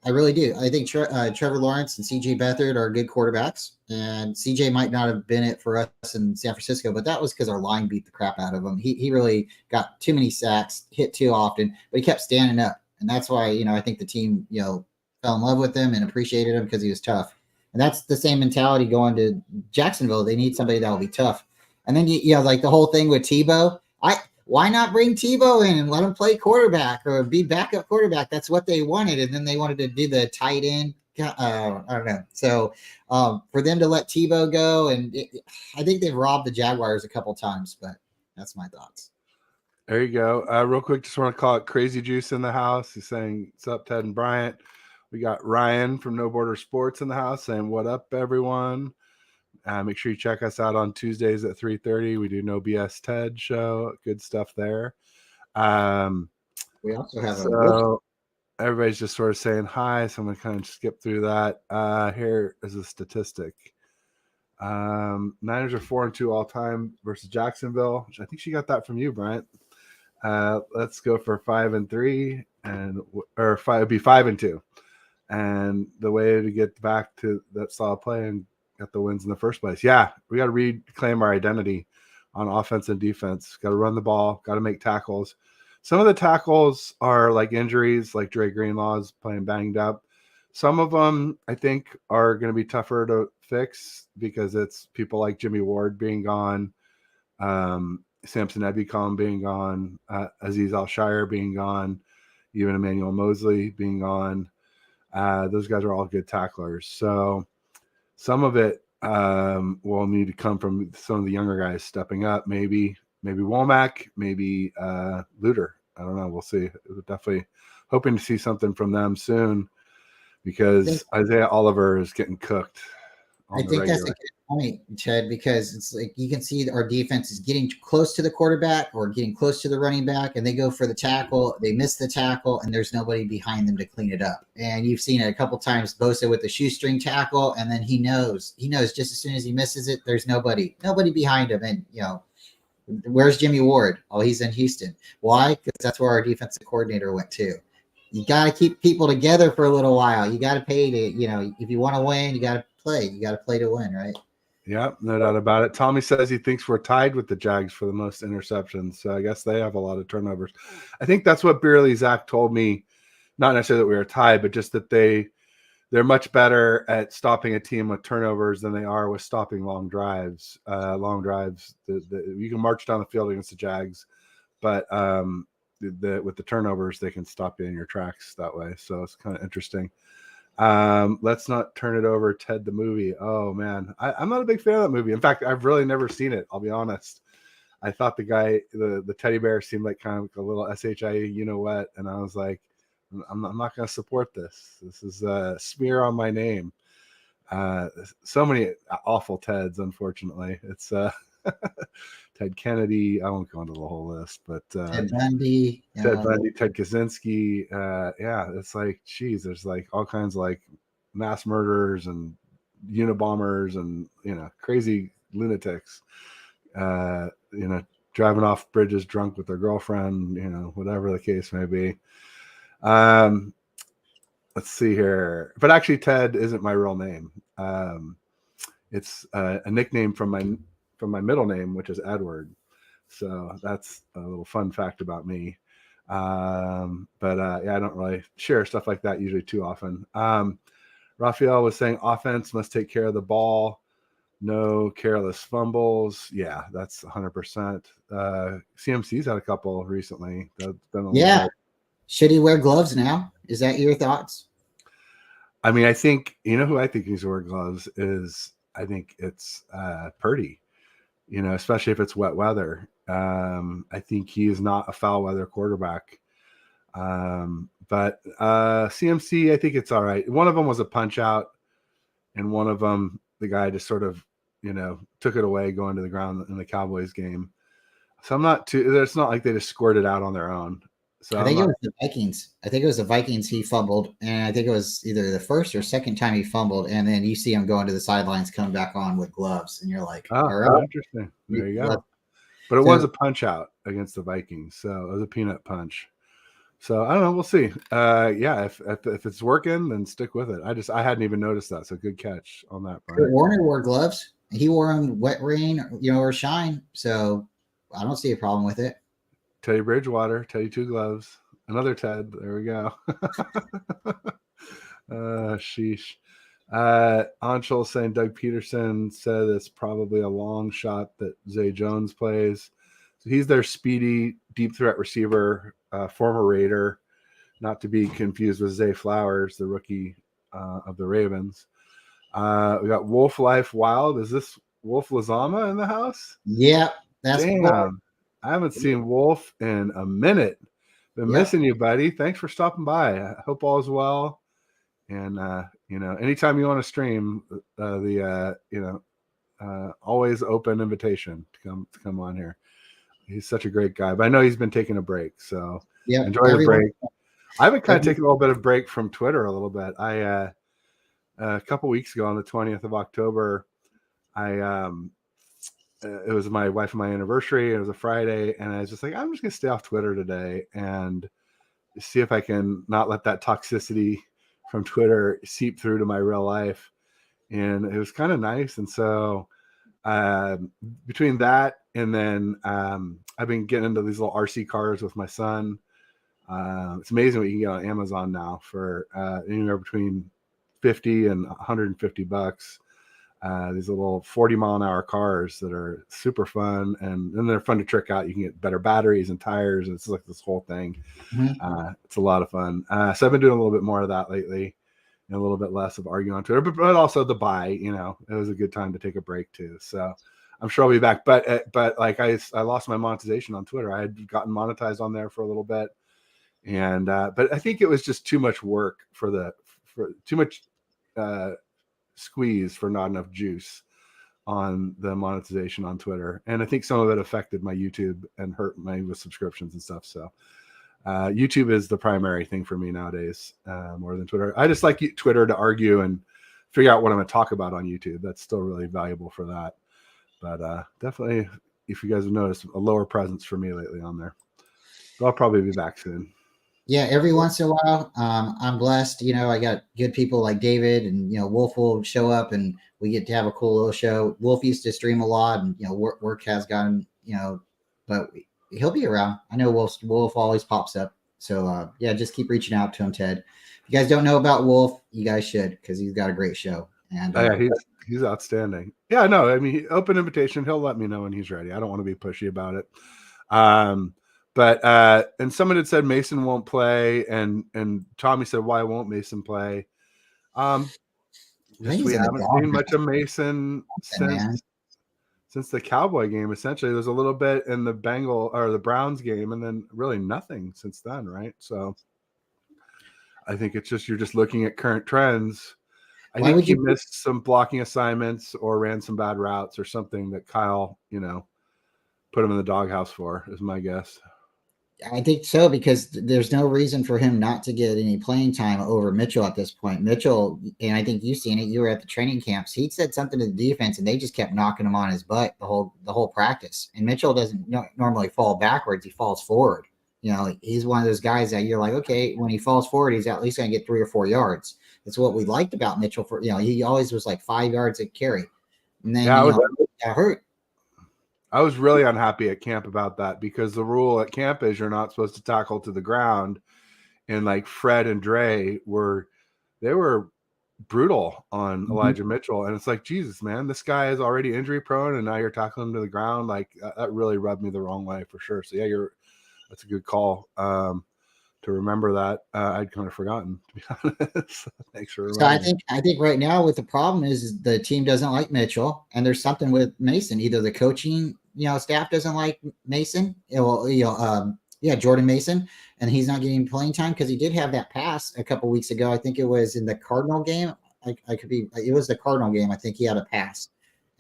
S2: I really do. I think Trevor Lawrence and C.J. Beathard are good quarterbacks, and C.J. might not have been it for us in San Francisco, but that was because our line beat the crap out of him. He really got too many sacks, hit too often, but he kept standing up, and that's why I think the team fell in love with him and appreciated him because he was tough. And that's the same mentality going to Jacksonville. They need somebody that will be tough. And then like the whole thing with Tebow. Why not bring Tebow in and let him play quarterback or be backup quarterback? That's what they wanted. And then they wanted to do the tight end. I don't know. So for them to let Tebow go, I think they've robbed the Jaguars a couple times, but that's my thoughts.
S1: There you go. Real quick, just want to call it Crazy Juice in the house. He's saying, what's up, Ted and Bryant? We got Ryan from No Border Sports in the house saying, what up, everyone? Make sure you check us out on Tuesdays at 3:30. We do No BS Ted show. Good stuff there.
S2: We also have
S1: everybody's just sort of saying hi, so I'm going to kind of skip through that. Here is a statistic. Niners are 4-2 all time versus Jacksonville. I think she got that from you, Bryant. Let's go for 5-3 or five. It'd be 5-2. And the way to get back to that solid play and get the wins in the first place. Yeah, we got to reclaim our identity on offense and defense. Got to run the ball. Got to make tackles. Some of the tackles are like injuries, like Dre Greenlaw's playing banged up. Some of them, I think, are going to be tougher to fix because it's people like Jimmy Ward being gone, Samson Ebicom being gone, Aziz Al-Shire being gone, even Emmanuel Mosley being gone. Those guys are all good tacklers. So some of it will need to come from some of the younger guys stepping up. Maybe Womack, maybe Luter. I don't know. We'll see. We're definitely hoping to see something from them soon because Isaiah Oliver is getting cooked.
S2: I think that's a good point, Ted, because it's like you can see our defense is getting close to the quarterback or getting close to the running back, and they go for the tackle, they miss the tackle, and there's nobody behind them to clean it up. And you've seen it a couple times, Bosa with the shoestring tackle, and then he knows just as soon as he misses it, there's nobody behind him. And where's Jimmy Ward? Oh, he's in Houston. Why? Because that's where our defensive coordinator went to. You got to keep people together for a little while. You got to pay to, if you want to win, you got to play. You got to play to win, right?
S1: Yeah, no doubt about it. Tommy says he thinks we're tied with the Jags for the most interceptions. So I guess they have a lot of turnovers. I think that's what Beerly Zach told me. Not necessarily that we were tied, but just that they're much better at stopping a team with turnovers than they are with stopping long drives. You can march down the field against the Jags, but with the turnovers, they can stop you in your tracks that way. So it's kind of interesting. Let's not turn it over. Ted the movie. Oh man, I'm not a big fan of that movie. In fact, I've really never seen it. I'll be honest. I thought the guy, the teddy bear, seemed like kind of like a little shia, you know what? And I was like, I'm not going to support this. This is a smear on my name. So many awful Teds, unfortunately. It's Ted Kennedy. I won't go into the whole list, but
S2: Ted Bundy,
S1: Ted Kaczynski. Yeah, it's like, geez, there's like all kinds of like mass murderers and Unabombers and crazy lunatics. Driving off bridges drunk with their girlfriend. Whatever the case may be. Let's see here. But actually, Ted isn't my real name. It's a nickname from my middle name, which is Edward. So that's a little fun fact about me. But I don't really share stuff like that usually too often. Raphael was saying offense must take care of the ball. No careless fumbles. Yeah, that's 100%. CMC's had a couple recently.
S2: Should he wear gloves now? Is that your thoughts?
S1: I mean, I think, who I think needs to wear gloves is, I think it's Purdy, especially if it's wet weather. I think he is not a foul weather quarterback. But CMC, I think it's all right. One of them was a punch out, and one of them, the guy just sort of, took it away going to the ground in the Cowboys game. So it's not like they just scored it out on their own. So
S2: I think it was the Vikings. I think it was the Vikings he fumbled, and I think it was either the first or second time he fumbled, and then you see him going to the sidelines, coming back on with gloves, and you're like,
S1: all right, interesting. There you go. But it was a punch out against the Vikings, so it was a peanut punch. So I don't know. We'll see. Yeah, if it's working, then stick with it. I hadn't even noticed that. So good catch on that.
S2: Kurt Warner wore gloves. He wore them wet rain, or shine. So I don't see a problem with it.
S1: Teddy Bridgewater, Teddy Two Gloves, another Ted. There we go. Sheesh. Anshul saying Doug Peterson said it's probably a long shot that Zay Jones plays. So he's their speedy deep threat receiver, former Raider, not to be confused with Zay Flowers, the rookie of the Ravens. We got Wolf Life Wild. Is this Wolf Lazama in the house?
S2: Yeah, that's
S1: Damn. I haven't seen Wolf in a minute. Been missing you, buddy. Thanks for stopping by. I hope all is well. And anytime you want to stream, always open invitation to come on here. He's such a great guy. But I know he's been taking a break, so enjoy the break. I've been kind of taking a little bit of break from Twitter a little bit. I a couple weeks ago on the 20th of October, It was my wife and my anniversary. It was a Friday, and I was just like, I'm just gonna stay off Twitter today and see if I can not let that toxicity from Twitter seep through to my real life. And it was kind of nice. And so between that and then I've been getting into these little RC cars with my son. It's amazing what you can get on Amazon now for anywhere between 50 and $150. These little 40-mile-an-hour cars that are super fun, and then they're fun to trick out. You can get better batteries and tires, and it's like this whole thing. It's a lot of fun. So I've been doing a little bit more of that lately, and a little bit less of arguing on Twitter, but also the buy. It was a good time to take a break too. So I'm sure I'll be back. But like I lost my monetization on Twitter. I had gotten monetized on there for a little bit, and but I think it was just too much work for too much squeeze for not enough juice on the monetization on Twitter. And I think some of it affected my YouTube and hurt me with subscriptions and stuff. So YouTube is the primary thing for me nowadays, more than Twitter. I just like Twitter to argue and figure out what I'm going to talk about on YouTube. That's still really valuable for that. But definitely, if you guys have noticed, a lower presence for me lately on there. But I'll probably be back soon.
S2: Yeah, every once in a while, I'm blessed. I got good people like David, and Wolf will show up, and we get to have a cool little show. Wolf used to stream a lot, and work has gotten but he'll be around. I know Wolf always pops up. So yeah, just keep reaching out to him, Ted. If you guys don't know about Wolf, you guys should, because he's got a great show. And
S1: yeah, he's outstanding. Yeah, no, I mean, open invitation. He'll let me know when he's ready. I don't want to be pushy about it. But and someone had said Mason won't play, and Tommy said, why won't Mason play? Just we haven't seen much of Mason since the Cowboy game. Essentially, there's a little bit in the the Browns game, and then really nothing since then, right? So I think it's just you're just looking at current trends. I think he missed some blocking assignments or ran some bad routes or something that Kyle, put him in the doghouse for, is my guess.
S2: I think so, because there's no reason for him not to get any playing time over Mitchell at this point. Mitchell, and I think you've seen it, you were at the training camps, he said something to the defense and they just kept knocking him on his butt the whole practice. And Mitchell doesn't normally fall backwards, he falls forward. He's one of those guys that you're like, okay, when he falls forward, he's at least going to get 3 or 4 yards. That's what we liked about Mitchell. He always was like 5 yards at carry. And then got hurt.
S1: I was really unhappy at camp about that, because the rule at camp is you're not supposed to tackle to the ground. And like Fred and Dre were brutal on Elijah Mitchell. And it's like, Jesus, man, this guy is already injury prone, and now you're tackling him to the ground. Like that really rubbed me the wrong way for sure. So yeah, that's a good call. To remember that. I'd kind of forgotten, to be honest. Thanks for reminding
S2: me. I think right now with the problem is the team doesn't like Mitchell, and there's something with Mason. Either the coaching staff doesn't like Mason, Jordan Mason, and he's not getting playing time, because he did have that pass a couple weeks ago. I think it was in the Cardinal game. It was the Cardinal game. I think he had a pass,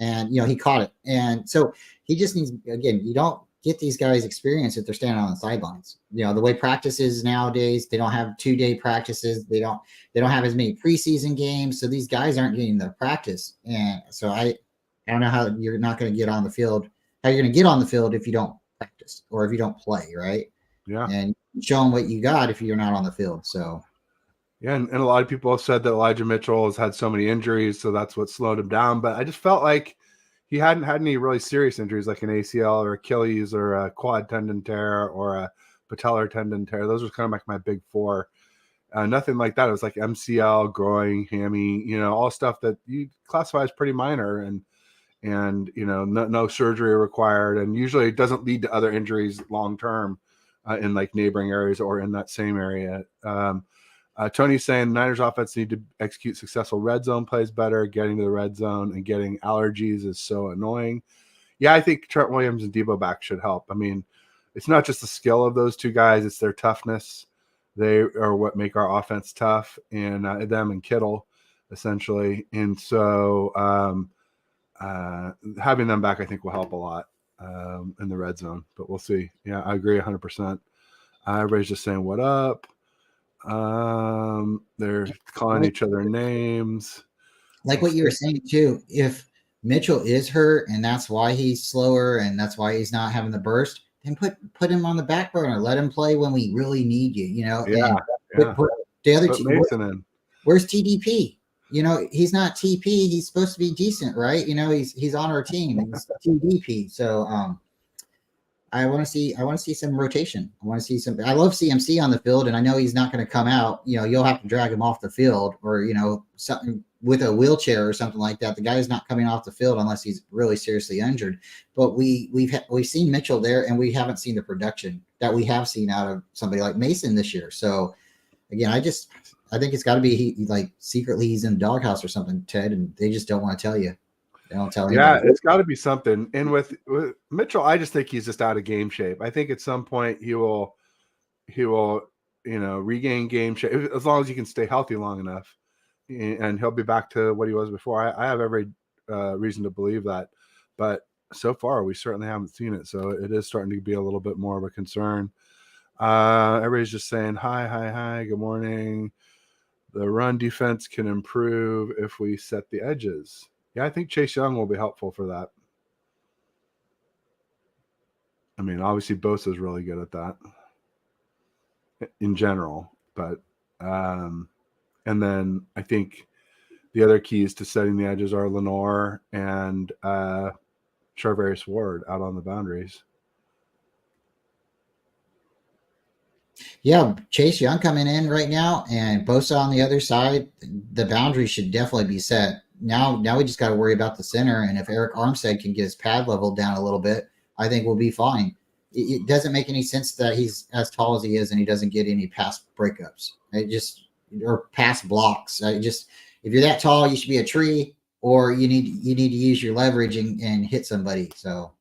S2: and he caught it. And so he just needs, again, you don't get these guys experience if they're standing on the sidelines. The way practice is nowadays, they don't have 2-day practices. They don't have as many preseason games. So these guys aren't getting the practice. And so I don't know how you're not going to get on the field, how you're going to get on the field if you don't practice or if you don't play, right?
S1: Yeah.
S2: And show them what you got if you're not on the field. So
S1: yeah, and a lot of people have said that Elijah Mitchell has had so many injuries, so that's what slowed him down. But I just felt like he hadn't had any really serious injuries, like an ACL or Achilles or a quad tendon tear or a patellar tendon tear. Those were kind of like my big 4. Nothing like that. It was like MCL, groin, hammy, all stuff that you classify as pretty minor, and no surgery required. And usually it doesn't lead to other injuries long-term in like neighboring areas or in that same area. Tony's saying Niners offense need to execute successful red zone plays better. Getting to the red zone and getting allergies is so annoying. Yeah, I think Trent Williams and Debo back should help. I mean, it's not just the skill of those two guys, it's their toughness. They are what make our offense tough, and them and Kittle, essentially. And so having them back, I think, will help a lot in the red zone. But we'll see. Yeah, I agree 100%. Everybody's just saying, what up? They're calling each other names.
S2: Like what you were saying too, if Mitchell is hurt, and that's why he's slower, and that's why he's not having the burst, then put him on the back burner. Let him play when we really need you,
S1: Yeah,
S2: and
S1: yeah.
S2: put the other
S1: Put Mason in.
S2: Where's TDP? He's not TP. He's supposed to be decent, right? He's on our team. He's TDP. So I want to see some rotation. I want to see some. I love CMC on the field, and I know he's not going to come out. You'll have to drag him off the field, or something with a wheelchair or something like that. The guy is not coming off the field unless he's really seriously injured. But we've seen Mitchell there, and we haven't seen the production that we have seen out of somebody like Mason this year. So again, I think it's got to be like secretly he's in the doghouse or something, Ted, and they just don't want to tell you. They don't tell anybody.
S1: Yeah, it's got to be something. And with Mitchell, I just think he's just out of game shape. I think at some point he will regain game shape as long as he can stay healthy long enough, and he'll be back to what he was before. I have every reason to believe that, but so far we certainly haven't seen it. So it is starting to be a little bit more of a concern. Everybody's just saying hi, good morning. The run defense can improve if we set the edges. Yeah, I think Chase Young will be helpful for that. I mean, obviously Bosa's really good at that in general, but and then I think the other keys to setting the edges are Lenore and Charvarius Ward out on the boundaries.
S2: Yeah, Chase Young coming in right now, and Bosa on the other side. The boundary should definitely be set. Now we just got to worry about the center, and if Eric Armstead can get his pad level down a little bit, I think we'll be fine. It doesn't make any sense that he's as tall as he is and he doesn't get any pass breakups. Or pass blocks. If you're that tall, you should be a tree, or you need to use your leverage and hit somebody. So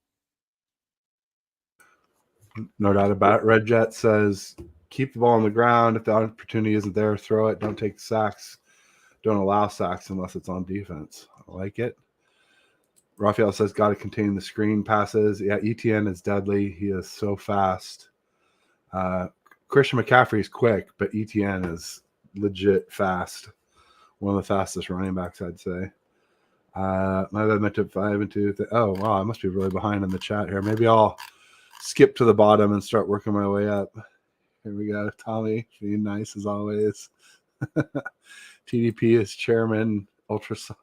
S1: no doubt about it. Red Jet says keep the ball on the ground. If the opportunity isn't there, throw it. Don't take sacks. Don't allow sacks unless it's on defense. I like it. Raphael says got to contain the screen passes. Yeah, ETN is deadly. He is so fast. Christian McCaffrey is quick, but ETN is legit fast. One of the fastest running backs, I'd say. My bad, meant to 5 and 2. Oh, wow, I must be really behind in the chat here. Maybe I'll skip to the bottom and start working my way up. Here we go. Tommy, being nice as always. TDP is Charmin Ultrasoft.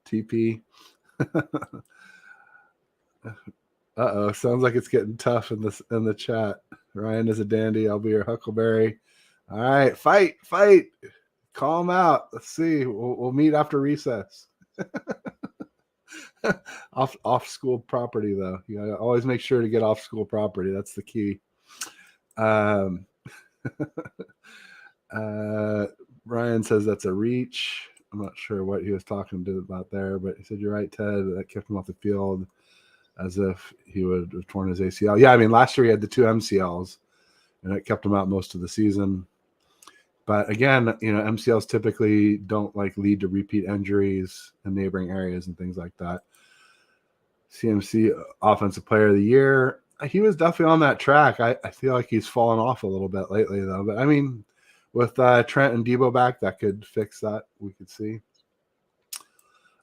S1: TP. Sounds like it's getting tough in the chat. Ryan is a dandy. I'll be your Huckleberry. All right, fight. Call him out. Let's see. We'll meet after recess. off school property though. You gotta always make sure to get off school property. That's the key. Ryan says that's a reach. I'm not sure what he was talking about there, but he said you're right, Ted. That kept him off the field as if he would have torn his ACL. Yeah, I mean last year he had the 2 MCLs, and it kept him out most of the season. But again, MCLs typically don't lead to repeat injuries in neighboring areas and things like that. CMC Offensive Player of the Year. He was definitely on that track. I feel like he's fallen off a little bit lately, though. But I mean, with Trent and Debo back, that could fix that. We could see.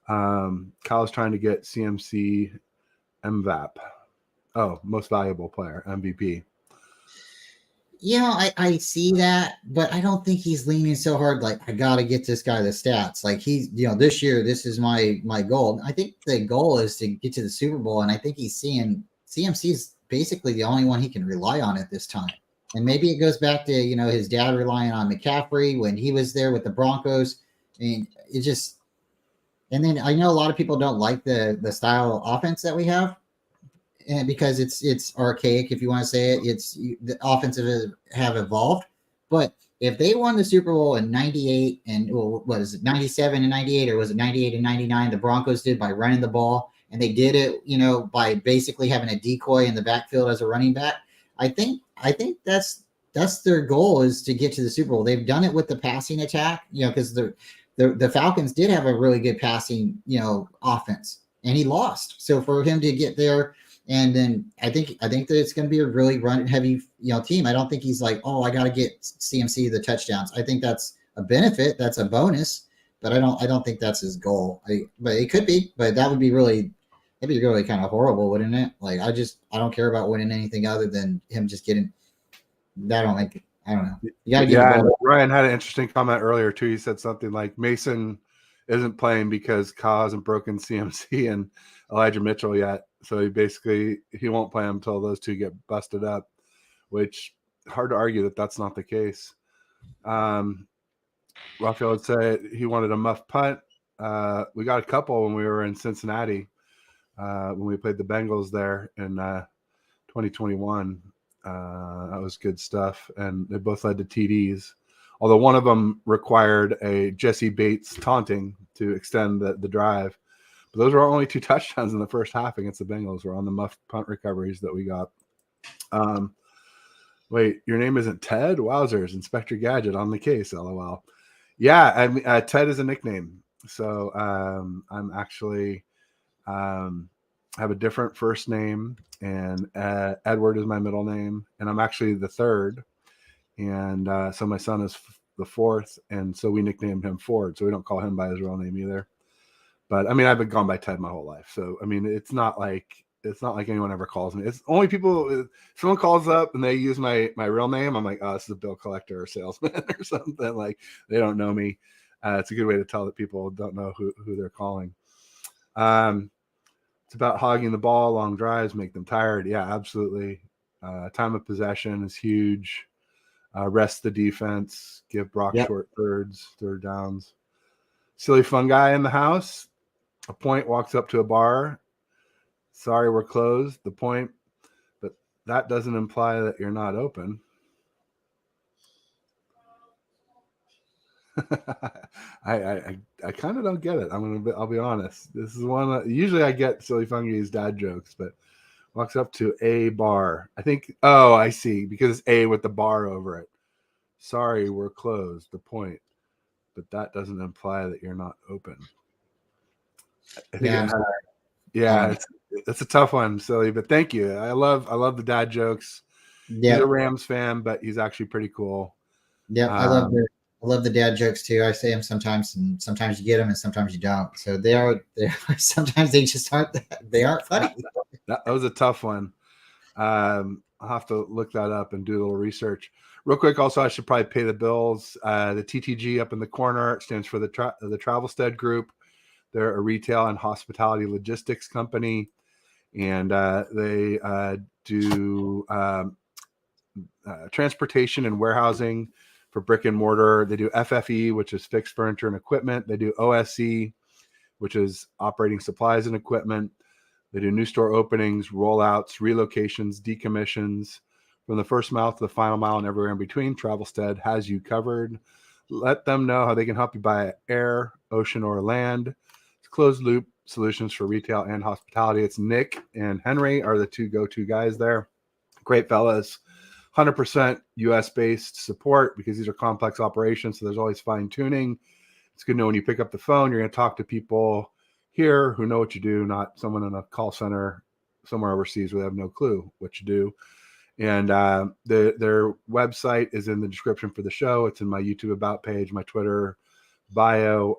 S1: Kyle's trying to get CMC MVAP. Oh, most valuable player, MVP.
S2: I see that, but I don't think he's leaning so hard. I got to get this guy the stats. He's, this year, this is my goal. I think the goal is to get to the Super Bowl, and I think he's seeing CMC's basically the only one he can rely on at this time. And maybe it goes back to, his dad relying on McCaffrey when he was there with the Broncos. And and then I know a lot of people don't like the style of offense that we have. And because it's archaic, if you want to say it, the offensive have evolved. But if they won the Super Bowl in 98 and what is it, 97 and 98, or was it 98 and 99? The Broncos did by running the ball, and they did it, by basically having a decoy in the backfield as a running back. I think that's their goal, is to get to the Super Bowl. They've done it with the passing attack, because the Falcons did have a really good passing, offense, and he lost. So for him to get there. And then I think that it's going to be a really run heavy, team. I don't think he's like, oh, I got to get CMC the touchdowns. I think that's a benefit. That's a bonus. but I don't think that's his goal. But it could be, but that'd be really kind of horrible, wouldn't it? Like I don't care about winning anything other than him just getting. I don't know. You got to give the
S1: Yeah, and
S2: ball.
S1: Ryan had an interesting comment earlier too. He said something like Mason isn't playing because Kyle hasn't broken CMC and Elijah Mitchell yet. So he won't play him until those two get busted up, which hard to argue that that's not the case. Raphael would say he wanted a muff punt. We got a couple when we were in Cincinnati when we played the Bengals there in 2021. That was good stuff, and they both led to TDs. Although one of them required a Jesse Bates taunting to extend the drive. But those were only 2 touchdowns in the first half against the Bengals. Were on the muff punt recoveries that we got. Wait, your name isn't Ted? Wowzers, Inspector Gadget on the case, LOL. Yeah, I mean, Ted is a nickname. So I'm actually have a different first name, and Edward is my middle name, and I'm actually the third. And so my son is the fourth, and so we nicknamed him Ford. So we don't call him by his real name either. But I mean, I've been gone by Ted my whole life. So I mean, it's not like anyone ever calls me. It's only people. Someone calls up and they use my real name. I'm like, oh, this is a bill collector or salesman or something. Like they don't know me. It's a good way to tell that people don't know who they're calling. It's about hogging the ball, long drives, make them tired. Yeah, absolutely. Time of possession is huge. Rest the defense. Give Brock short third downs. Silly fun guy in the house. A point walks up to a bar. Sorry, we're closed. The point, but that doesn't imply that you're not open. I kind of don't get it. I'll be honest. This is one. Usually I get Silly Fungy's dad jokes, but walks up to a bar. I think. Oh, I see. Because it's A with the bar over it. Sorry, we're closed. The point, but that doesn't imply that you're not open. I think. It's a tough one, Silly. But thank you. I love the dad jokes. He's a Rams fan, but he's actually pretty cool.
S2: Yeah, I love the dad jokes too. I say them sometimes, and sometimes you get them, and sometimes you don't. So they are sometimes they just aren't. They aren't funny.
S1: That was a tough one. I'll have to look that up and do a little research. Real quick, also, I should probably pay the bills. The TTG up in the corner stands for the Travelstead Group. They're a retail and hospitality logistics company, and they do transportation and warehousing for brick and mortar. They do FFE, which is fixed furniture and equipment. They do OSC, which is operating supplies and equipment. They do new store openings, rollouts, relocations, decommissions. From the first mile to the final mile and everywhere in between, Travelstead has you covered. Let them know how they can help you by air, ocean, or land. It's closed loop solutions for retail and hospitality. It's Nick and Henry are the 2 go-to guys there. Great fellas. 100% US-based support because these are complex operations, so there's always fine-tuning. It's good to know when you pick up the phone, you're going to talk to people here who know what you do, not someone in a call center somewhere overseas where they have no clue what you do. And their website is in the description for the show. It's in my YouTube About page, my Twitter bio,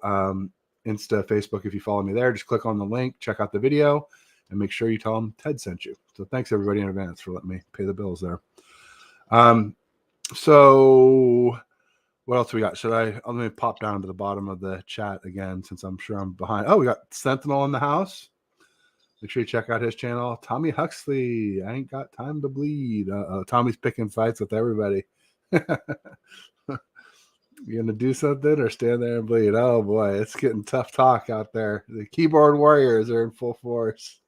S1: Insta, Facebook. If you follow me there, just click on the link, check out the video, and make sure you tell them Ted sent you. So thanks, everybody, in advance for letting me pay the bills there. So what else we got? Let me pop down to the bottom of the chat again, since I'm sure I'm behind. Oh, we got Sentinel in the house. Make sure you check out his channel. Tommy Huxley. I ain't got time to bleed. Tommy's picking fights with everybody. You gonna do something or stand there and bleed? Oh boy, it's getting tough talk out there. The keyboard warriors are in full force.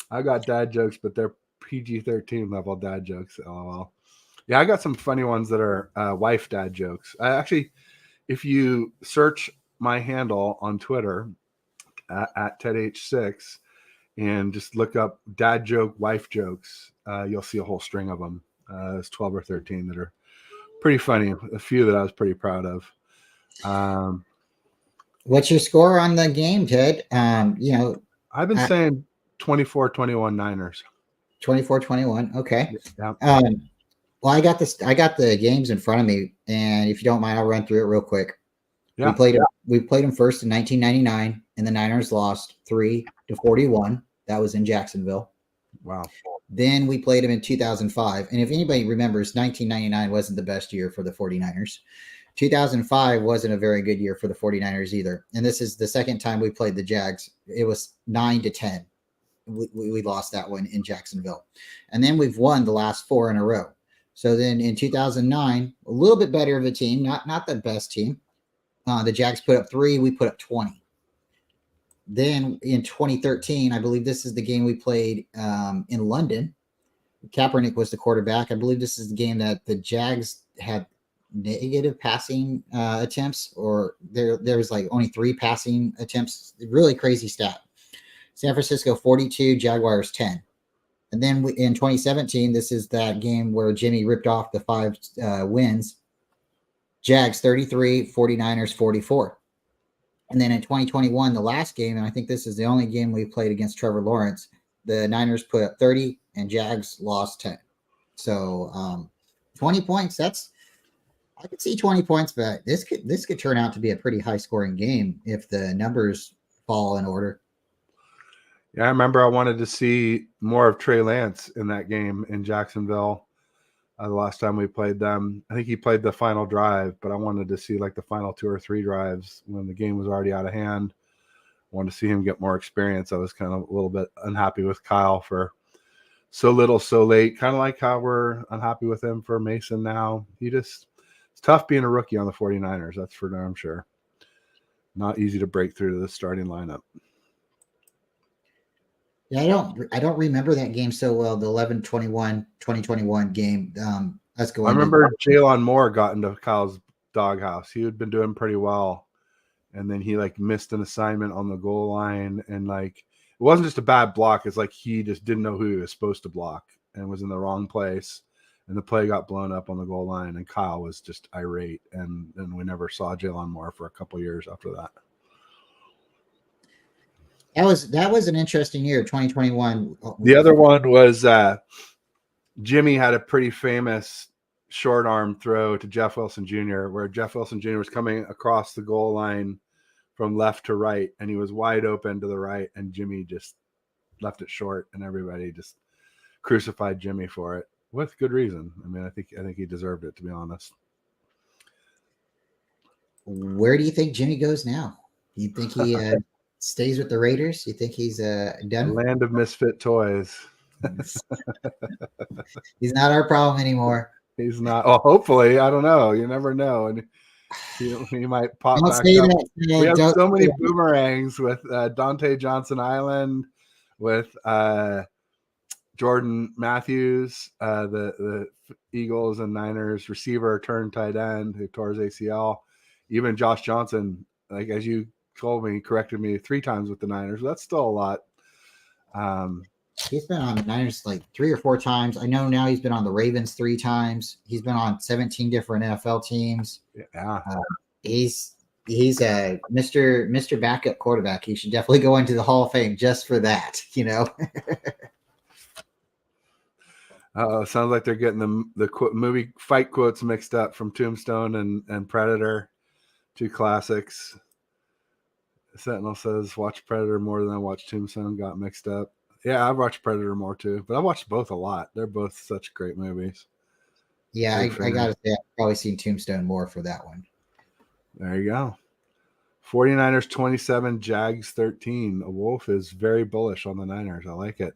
S1: I got dad jokes, but they're PG-13 level dad jokes. LOL. Yeah, I got some funny ones that are wife dad jokes. Actually, if you search my handle on Twitter at TedH6 and just look up dad joke, wife jokes, you'll see a whole string of them. There's 12 or 13 that are pretty funny. A few that I was pretty proud of.
S2: What's your score on the game, Ted?
S1: I've been saying 24-21 Niners.
S2: 24-21. Okay.
S1: Yeah.
S2: Well, I got the games in front of me, and if you don't mind, I'll run through it real quick.
S1: Yeah.
S2: We played them first in 1999, and the Niners lost 3-41. That was in Jacksonville.
S1: Wow.
S2: Then we played them in 2005. And if anybody remembers, 1999 wasn't the best year for the 49ers. 2005 wasn't a very good year for the 49ers either. And this is the second time we played the Jags. It was 9-10. We lost that one in Jacksonville. And then we've won the last 4 in a row. So then in 2009, a little bit better of a team, not the best team. The Jags put up 3, we put up 20. Then in 2013, I believe this is the game we played in London. Kaepernick was the quarterback. I believe this is the game that the Jags had negative passing attempts, or there was like only 3 passing attempts. Really crazy stat. San Francisco 42, Jaguars 10. And then in 2017, this is that game where Jimmy ripped off the 5 wins. Jags 33, 49ers 44. And then in 2021, the last game, and I think this is the only game we played against Trevor Lawrence, the Niners put up 30 and Jags lost 10. So 20 points, I could see 20 points, but this could turn out to be a pretty high scoring game if the numbers fall in order.
S1: Yeah, I remember I wanted to see more of Trey Lance in that game in Jacksonville. The last time we played them, I think he played the final drive, but I wanted to see like the final 2 or 3 drives when the game was already out of hand. I wanted to see him get more experience. I was kind of a little bit unhappy with Kyle for so little, so late. Kind of like how we're unhappy with him for Mason now. It's tough being a rookie on the 49ers. That's for darn sure. Not easy to break through to the starting lineup.
S2: Yeah, I don't remember that game so well. The 2021 game. Let's go.
S1: I remember Jalen Moore got into Kyle's doghouse. He had been doing pretty well, and then he like missed an assignment on the goal line, and like it wasn't just a bad block. It's like he just didn't know who he was supposed to block and was in the wrong place, and the play got blown up on the goal line, and Kyle was just irate, and we never saw Jalen Moore for a couple years after that.
S2: That was an interesting year, 2021.
S1: The other one was Jimmy had a pretty famous short arm throw to Jeff Wilson Jr., where Jeff Wilson Jr. was coming across the goal line from left to right, and he was wide open to the right, and Jimmy just left it short, and everybody just crucified Jimmy for it with good reason. I mean, I think he deserved it, to be honest.
S2: Where do you think Jimmy goes now? You think he stays with the Raiders? You think he's done?
S1: Land of misfit toys.
S2: He's not our problem anymore.
S1: He's not. Oh, hopefully. I don't know. You never know. And he might pop
S2: Don't
S1: back
S2: say
S1: up.
S2: that.
S1: We have
S2: Don't
S1: so many
S2: say that.
S1: boomerangs with Dante Johnson Island, with Jordan Matthews, the Eagles and Niners receiver turned tight end who tore his ACL. Even Josh Johnson, like as you told me, corrected me 3 times with the Niners. That's still a lot.
S2: He's been on the Niners like 3 or 4 times. I know now he's been on the Ravens 3 times. He's been on 17 different NFL teams.
S1: Yeah.
S2: He's a Mr. Backup quarterback. He should definitely go into the Hall of Fame just for that, you know.
S1: Sounds like they're getting the movie fight quotes mixed up from Tombstone and Predator, 2 classics. Sentinel says, watch Predator more than I watch Tombstone, got mixed up. Yeah, I've watched Predator more too, but I've watched both a lot. They're both such great movies.
S2: Yeah, I got to say, I've probably seen Tombstone more for that one.
S1: There you go. 49ers 27, Jags 13. A Wolf is very bullish on the Niners. I like it.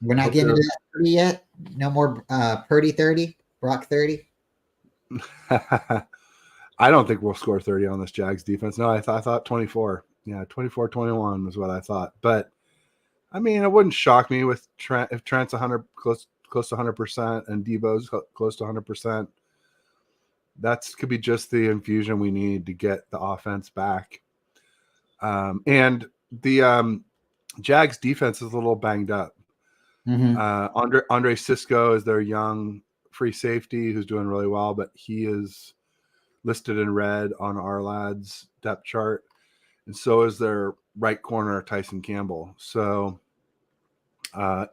S2: We're not getting into that 30 yet? No more Purdy 30? Brock 30?
S1: I don't think we'll score 30 on this Jags defense. No, I thought 24. Yeah, 24-21 was what I thought. But, I mean, it wouldn't shock me with Trent if Trent's 100 close to 100% and Debo's close to 100%. That could be just the infusion we need to get the offense back. And the Jags defense is a little banged up.
S2: Mm-hmm.
S1: Andre Cisco is their young free safety who's doing really well, but he is listed in red on our lads depth chart, and so is their right corner Tyson Campbell. So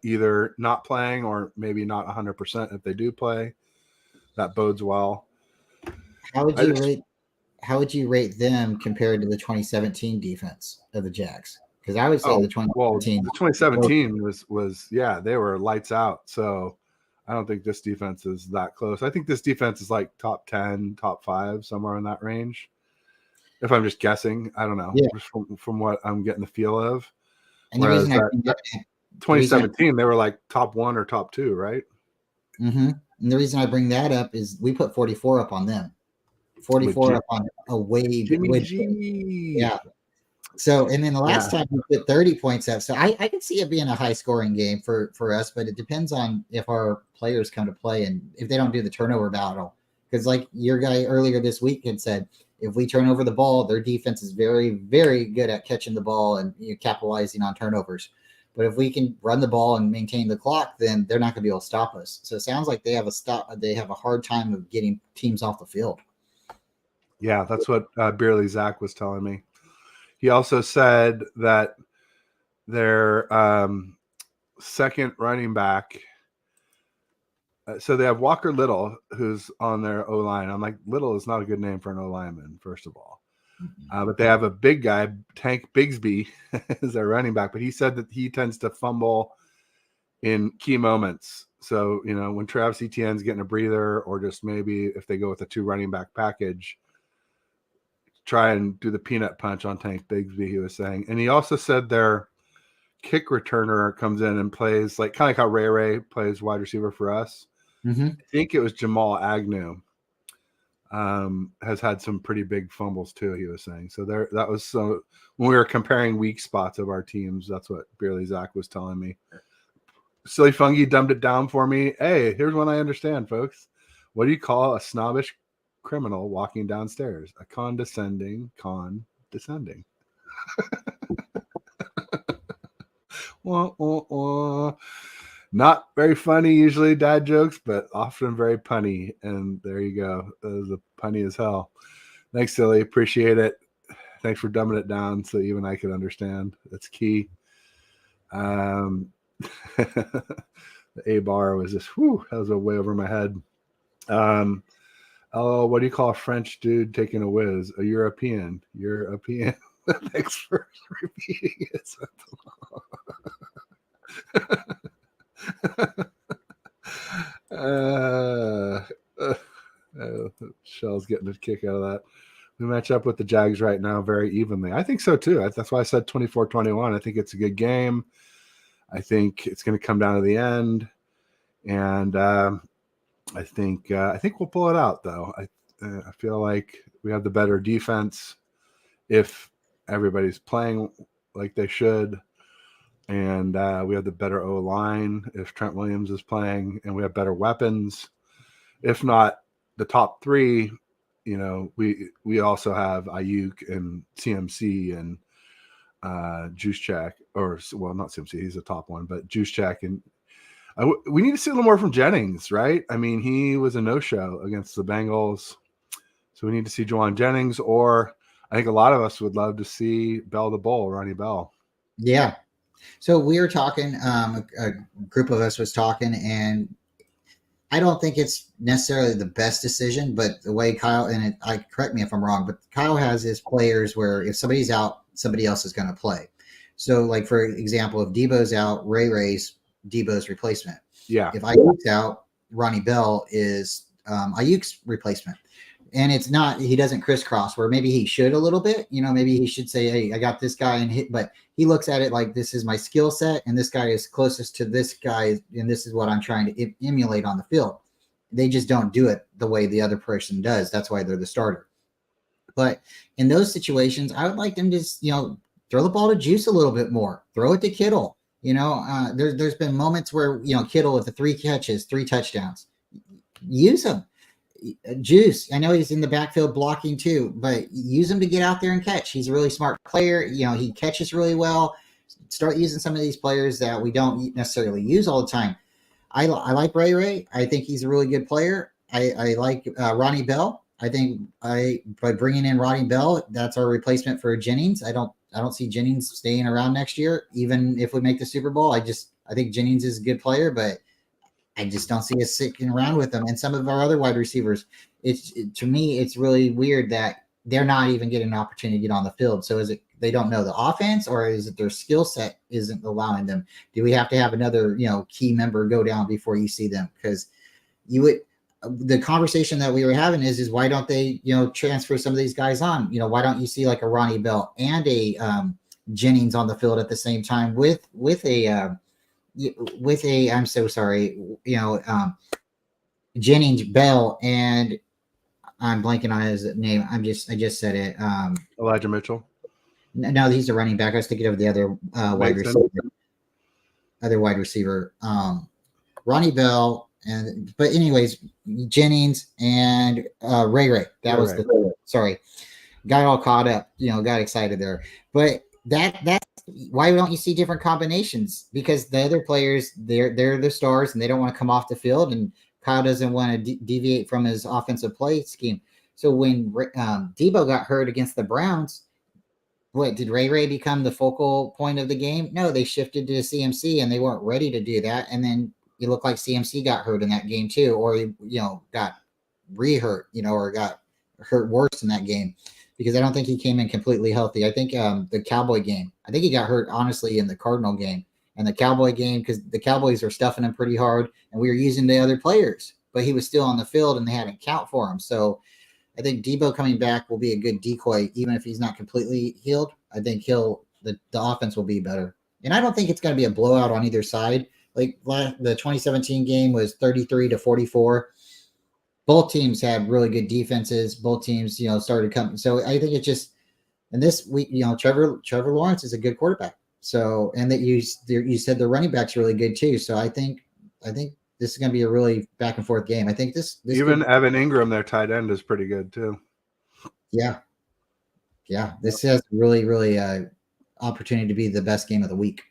S1: either not playing or maybe not 100% if they do play. That bodes well.
S2: How would you rate how would you rate them compared to the 2017 defense of the Jags? Because I would say the 2017.
S1: The 2017 was yeah, they were lights out. So I don't think this defense is that close. I think this defense is like top 10, top 5, somewhere in that range. If I'm just guessing, I don't know.
S2: Yeah.
S1: Just from what I'm getting the feel of.
S2: And the
S1: Whereas
S2: reason
S1: 2017, they were like top 1 or top 2, right?
S2: And the reason I bring that up is we put 44 up on them. 44 up on a way
S1: Jimmy G.
S2: Yeah. So, and then the last time we put 30 points up. So I can see it being a high scoring game for us, but it depends on if our players come to play and if they don't do the turnover battle. Because like your guy earlier this week had said, if we turn over the ball, their defense is very, very good at catching the ball and capitalizing on turnovers. But if we can run the ball and maintain the clock, then they're not going to be able to stop us. So it sounds like they have a hard time of getting teams off the field.
S1: Yeah, that's what Beerly Zach was telling me. He also said that their second running back, so they have Walker Little, who's on their O-line. I'm like, Little is not a good name for an O-lineman, first of all. But they have a big guy, Tank Bigsby, is their running back. But he said that he tends to fumble in key moments. So, when Travis Etienne's getting a breather, or just maybe if they go with a 2 running back package, try and do the peanut punch on Tank Bigsby, he was saying. And he also said their kick returner comes in and plays kind of like how Ray plays wide receiver for us. I think it was Jamal Agnew. Has had some pretty big fumbles too, he was saying. So that was when we were comparing weak spots of our teams, that's what Beerly Zach was telling me. Silly Fungi dumbed it down for me. Hey, here's one I understand, folks. What do you call a snobbish criminal walking downstairs? A condescending. Wah, wah, wah. Not very funny usually, dad jokes, but often very punny. And there you go. It was a punny as hell. Thanks, Silly. Appreciate it. Thanks for dumbing it down so even I could understand. That's key. The A bar was just, that was a way over my head. Oh, what do you call a French dude taking a whiz? A European. Thanks for repeating it. Shell's getting a kick out of that. We match up with the Jags right now very evenly. I think so too. That's why I said 24-21. I think it's a good game. I think it's going to come down to the end, and I think we'll pull it out. Though I feel like we have the better defense if everybody's playing like they should. And we have the better O-line if Trent Williams is playing, and we have better weapons. If not the top 3, we also have Ayuk and CMC and Juszczyk, not CMC, he's the top one, but Juszczyk. And we need to see a little more from Jennings, right? I mean, he was a no-show against the Bengals. So we need to see Juwan Jennings, or I think a lot of us would love to see Bell the Bull, Ronnie Bell.
S2: Yeah. So we were talking, a group of us was talking, and I don't think it's necessarily the best decision, but the way Kyle, and correct me if I'm wrong, but Kyle has his players where if somebody's out, somebody else is going to play. So like, for example, if Debo's out, Ray's Debo's replacement.
S1: Yeah.
S2: If Ayuk's out, Ronnie Bell is Ayuk's replacement. And it's not, he doesn't crisscross where maybe he should a little bit, maybe he should say, hey, I got this guy and hit, but he looks at it like this is my skill set and this guy is closest to this guy. And this is what I'm trying to emulate on the field. They just don't do it the way the other person does. That's why they're the starter. But in those situations, I would like them to, throw the ball to Juice a little bit more, throw it to Kittle. There's been moments where, Kittle with the 3 catches, 3 touchdowns, use him. Juice, I know he's in the backfield blocking too, but use him to get out there and catch. He's a really smart player. He catches really well. Start using some of these players that we don't necessarily use all the time. I like Ray. I think he's a really good player. I like Ronnie Bell. I think by bringing in Ronnie Bell, that's our replacement for Jennings. I don't see Jennings staying around next year, even if we make the Super Bowl. I think Jennings is a good player, but I just don't see us sticking around with them. And some of our other wide receivers, to me, it's really weird that they're not even getting an opportunity to get on the field. So is it they don't know the offense, or is it their skill set isn't allowing them? Do we have to have another, key member go down before you see them? Because you would the conversation that we were having is why don't they, transfer some of these guys on? Why don't you see like a Ronnie Bell and a Jennings on the field at the same time with a I'm so sorry, Jennings, Bell, and I'm blanking on his name. I just said it.
S1: Elijah Mitchell.
S2: No, he's a running back. I was thinking of the other wide receiver. Ronnie Bell, but anyways, Jennings and Ray. That was the sorry. Got all caught up, got excited there. But that's why don't you see different combinations? Because the other players, they're the stars and they don't want to come off the field, and Kyle doesn't want to deviate from his offensive play scheme. So when Debo got hurt against the Browns, what did Ray become the focal point of the game? No, they shifted to CMC and they weren't ready to do that. And then it looked like CMC got hurt in that game too, or got re-hurt, or got hurt worse in that game, because I don't think he came in completely healthy. I think the Cowboy game, I think he got hurt honestly in the Cardinal game and the Cowboy game, because the Cowboys were stuffing him pretty hard and we were using the other players, but he was still on the field and they hadn't count for him. So I think Debo coming back will be a good decoy, even if he's not completely healed. I think the offense will be better. And I don't think it's going to be a blowout on either side. Like the 2017 game was 33-44. Both teams had really good defenses. Both teams, started coming. So I think it's just, and this week, Trevor Lawrence is a good quarterback. So, and that you said the running back's really good too. So I think this is going to be a really back and forth game. I think this
S1: even Evan Ingram, their tight end, is pretty good too.
S2: Yeah. This has really, really opportunity to be the best game of the week.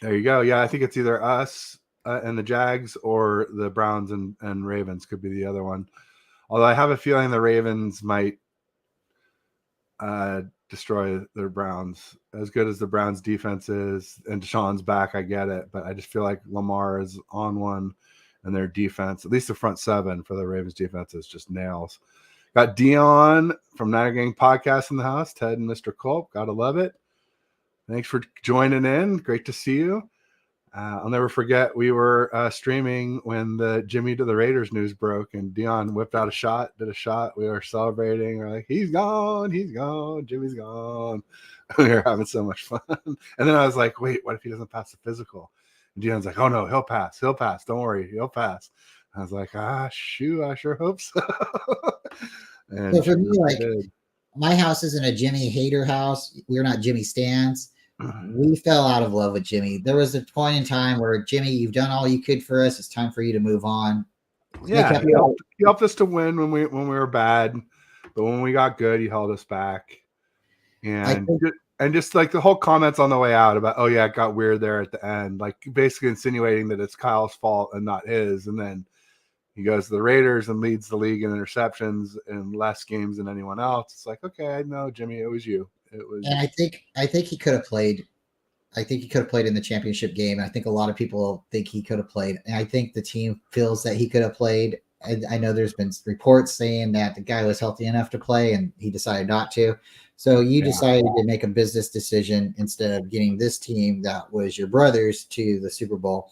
S1: There you go. Yeah, I think it's either us and the Jags, or the Browns and Ravens could be the other one. Although I have a feeling the Ravens might destroy the Browns. As good as the Browns defense is, and Deshaun's back, I get it, but I just feel like Lamar is on one, and their defense, at least the front seven for the Ravens defense, is just nails. Got Dion from Niner Gang Podcast in the house, Ted and Mr. Culp. Gotta love it. Thanks for joining in. Great to see you. I'll never forget, we were streaming when the Jimmy to the Raiders news broke, and Dion whipped out did a shot. We were celebrating. We're like, he's gone, Jimmy's gone. We were having so much fun. And then I was like, wait, what if he doesn't pass the physical? And Dion's like, oh no, he'll pass. Don't worry, he'll pass. I was like, shoot, I sure hope so. And
S2: so for me, like, my house isn't a Jimmy hater house. We're not Jimmy stans. We fell out of love with Jimmy. There was a point in time where, Jimmy, you've done all you could for us. It's time for you to move on.
S1: Yeah, he helped us to win when we were bad, but when we got good, he held us back. And just like the whole comments on the way out about, oh yeah, it got weird there at the end, like basically insinuating that it's Kyle's fault and not his. And then he goes to the Raiders and leads the league in interceptions in less games than anyone else. It's like, okay, I know, Jimmy, it was you. And
S2: I think he could have played. I think he could have played in the championship game. I think a lot of people think he could have played, and I think the team feels that he could have played. I know there's been reports saying that the guy was healthy enough to play, and he decided not to. So you decided to make a business decision instead of getting this team that was your brothers to the Super Bowl,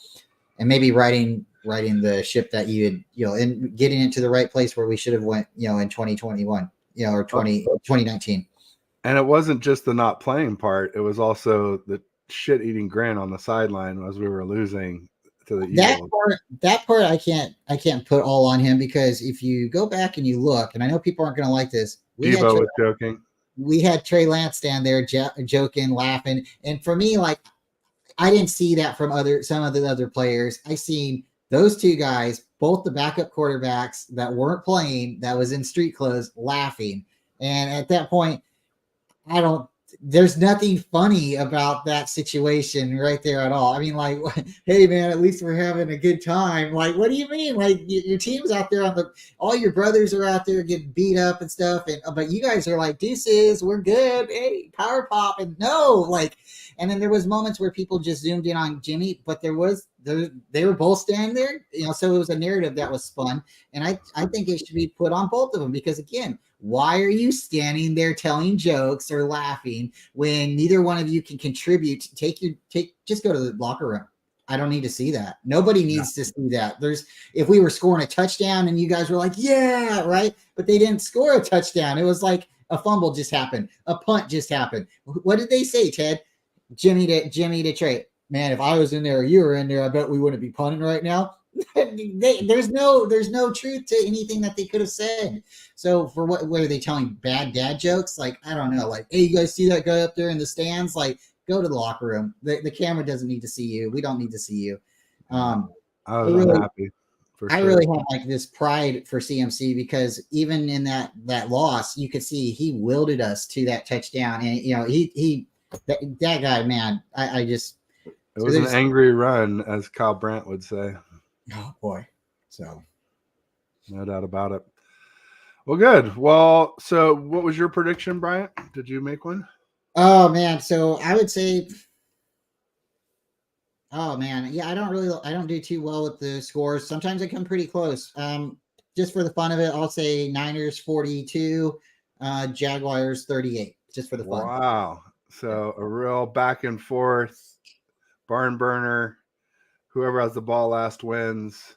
S2: and maybe riding the ship that you had, and getting it to the right place where we should have went, in 2021, or 2019.
S1: And it wasn't just the not playing part; it was also the shit-eating grin on the sideline as we were losing to the Eagles.
S2: That part I can't put all on him, because if you go back and you look, and I know people aren't going to like this,
S1: Debo was joking.
S2: We had Trey Lance stand there joking, laughing, and for me, like, I didn't see that from some of the other players. I seen those two guys, both the backup quarterbacks that weren't playing, that was in street clothes, laughing, and at that point, there's nothing funny about that situation right there at all. I mean, like, hey man, at least we're having a good time. Like, what do you mean? Like, your team's out there all your brothers are out there getting beat up and stuff. But you guys are like, deuces, we're good. Hey, power pop. And and then there was moments where people just zoomed in on Jimmy, but they were both standing there, so it was a narrative that was spun. And I think it should be put on both of them, because again, why are you standing there telling jokes or laughing when neither one of you can contribute? Just go to the locker room. I don't need to see that. Nobody needs to see that. If we were scoring a touchdown and you guys were like, yeah, right. But they didn't score a touchdown. It was like a fumble just happened. A punt just happened. What did they say, Ted? Jimmy to Trey. Man, if I was in there or you were in there, I bet we wouldn't be punting right now. There's no truth to anything that they could have said. So for what are they telling bad dad jokes? Like, I don't know. Like, hey, you guys see that guy up there in the stands? Like, go to the locker room. The camera doesn't need to see you. We don't need to see you.
S1: I was unhappy.
S2: I really have like this pride for CMC because even in that loss, you could see he wielded us to that touchdown, and that guy, man, I just
S1: it was an angry run, as Kyle Brandt would say.
S2: Oh boy, so
S1: no doubt about it. Well, good. Well, so what was your prediction, Bryant? Did you make one?
S2: Oh man, so I would say. Oh man, yeah, I don't do too well with the scores. Sometimes I come pretty close. Just for the fun of it, I'll say Niners 42, Jaguars 38, just for the fun.
S1: Wow. So a real back and forth, barn burner. Whoever has the ball last wins.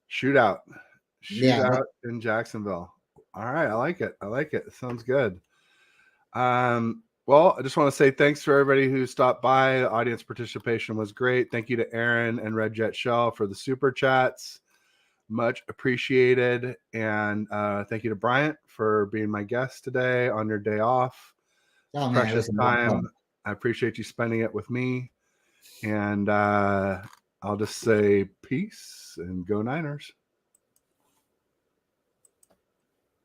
S1: Shootout in Jacksonville. All right, I like it. It sounds good. Well, I just want to say thanks for everybody who stopped by. The audience participation was great. Thank you to Aaron and Red Jet Shell for the super chats. Much appreciated. And thank you to Bryant for being my guest today on your day off.
S2: Oh,
S1: Precious time. I appreciate you spending it with me. And I'll just say peace and go Niners.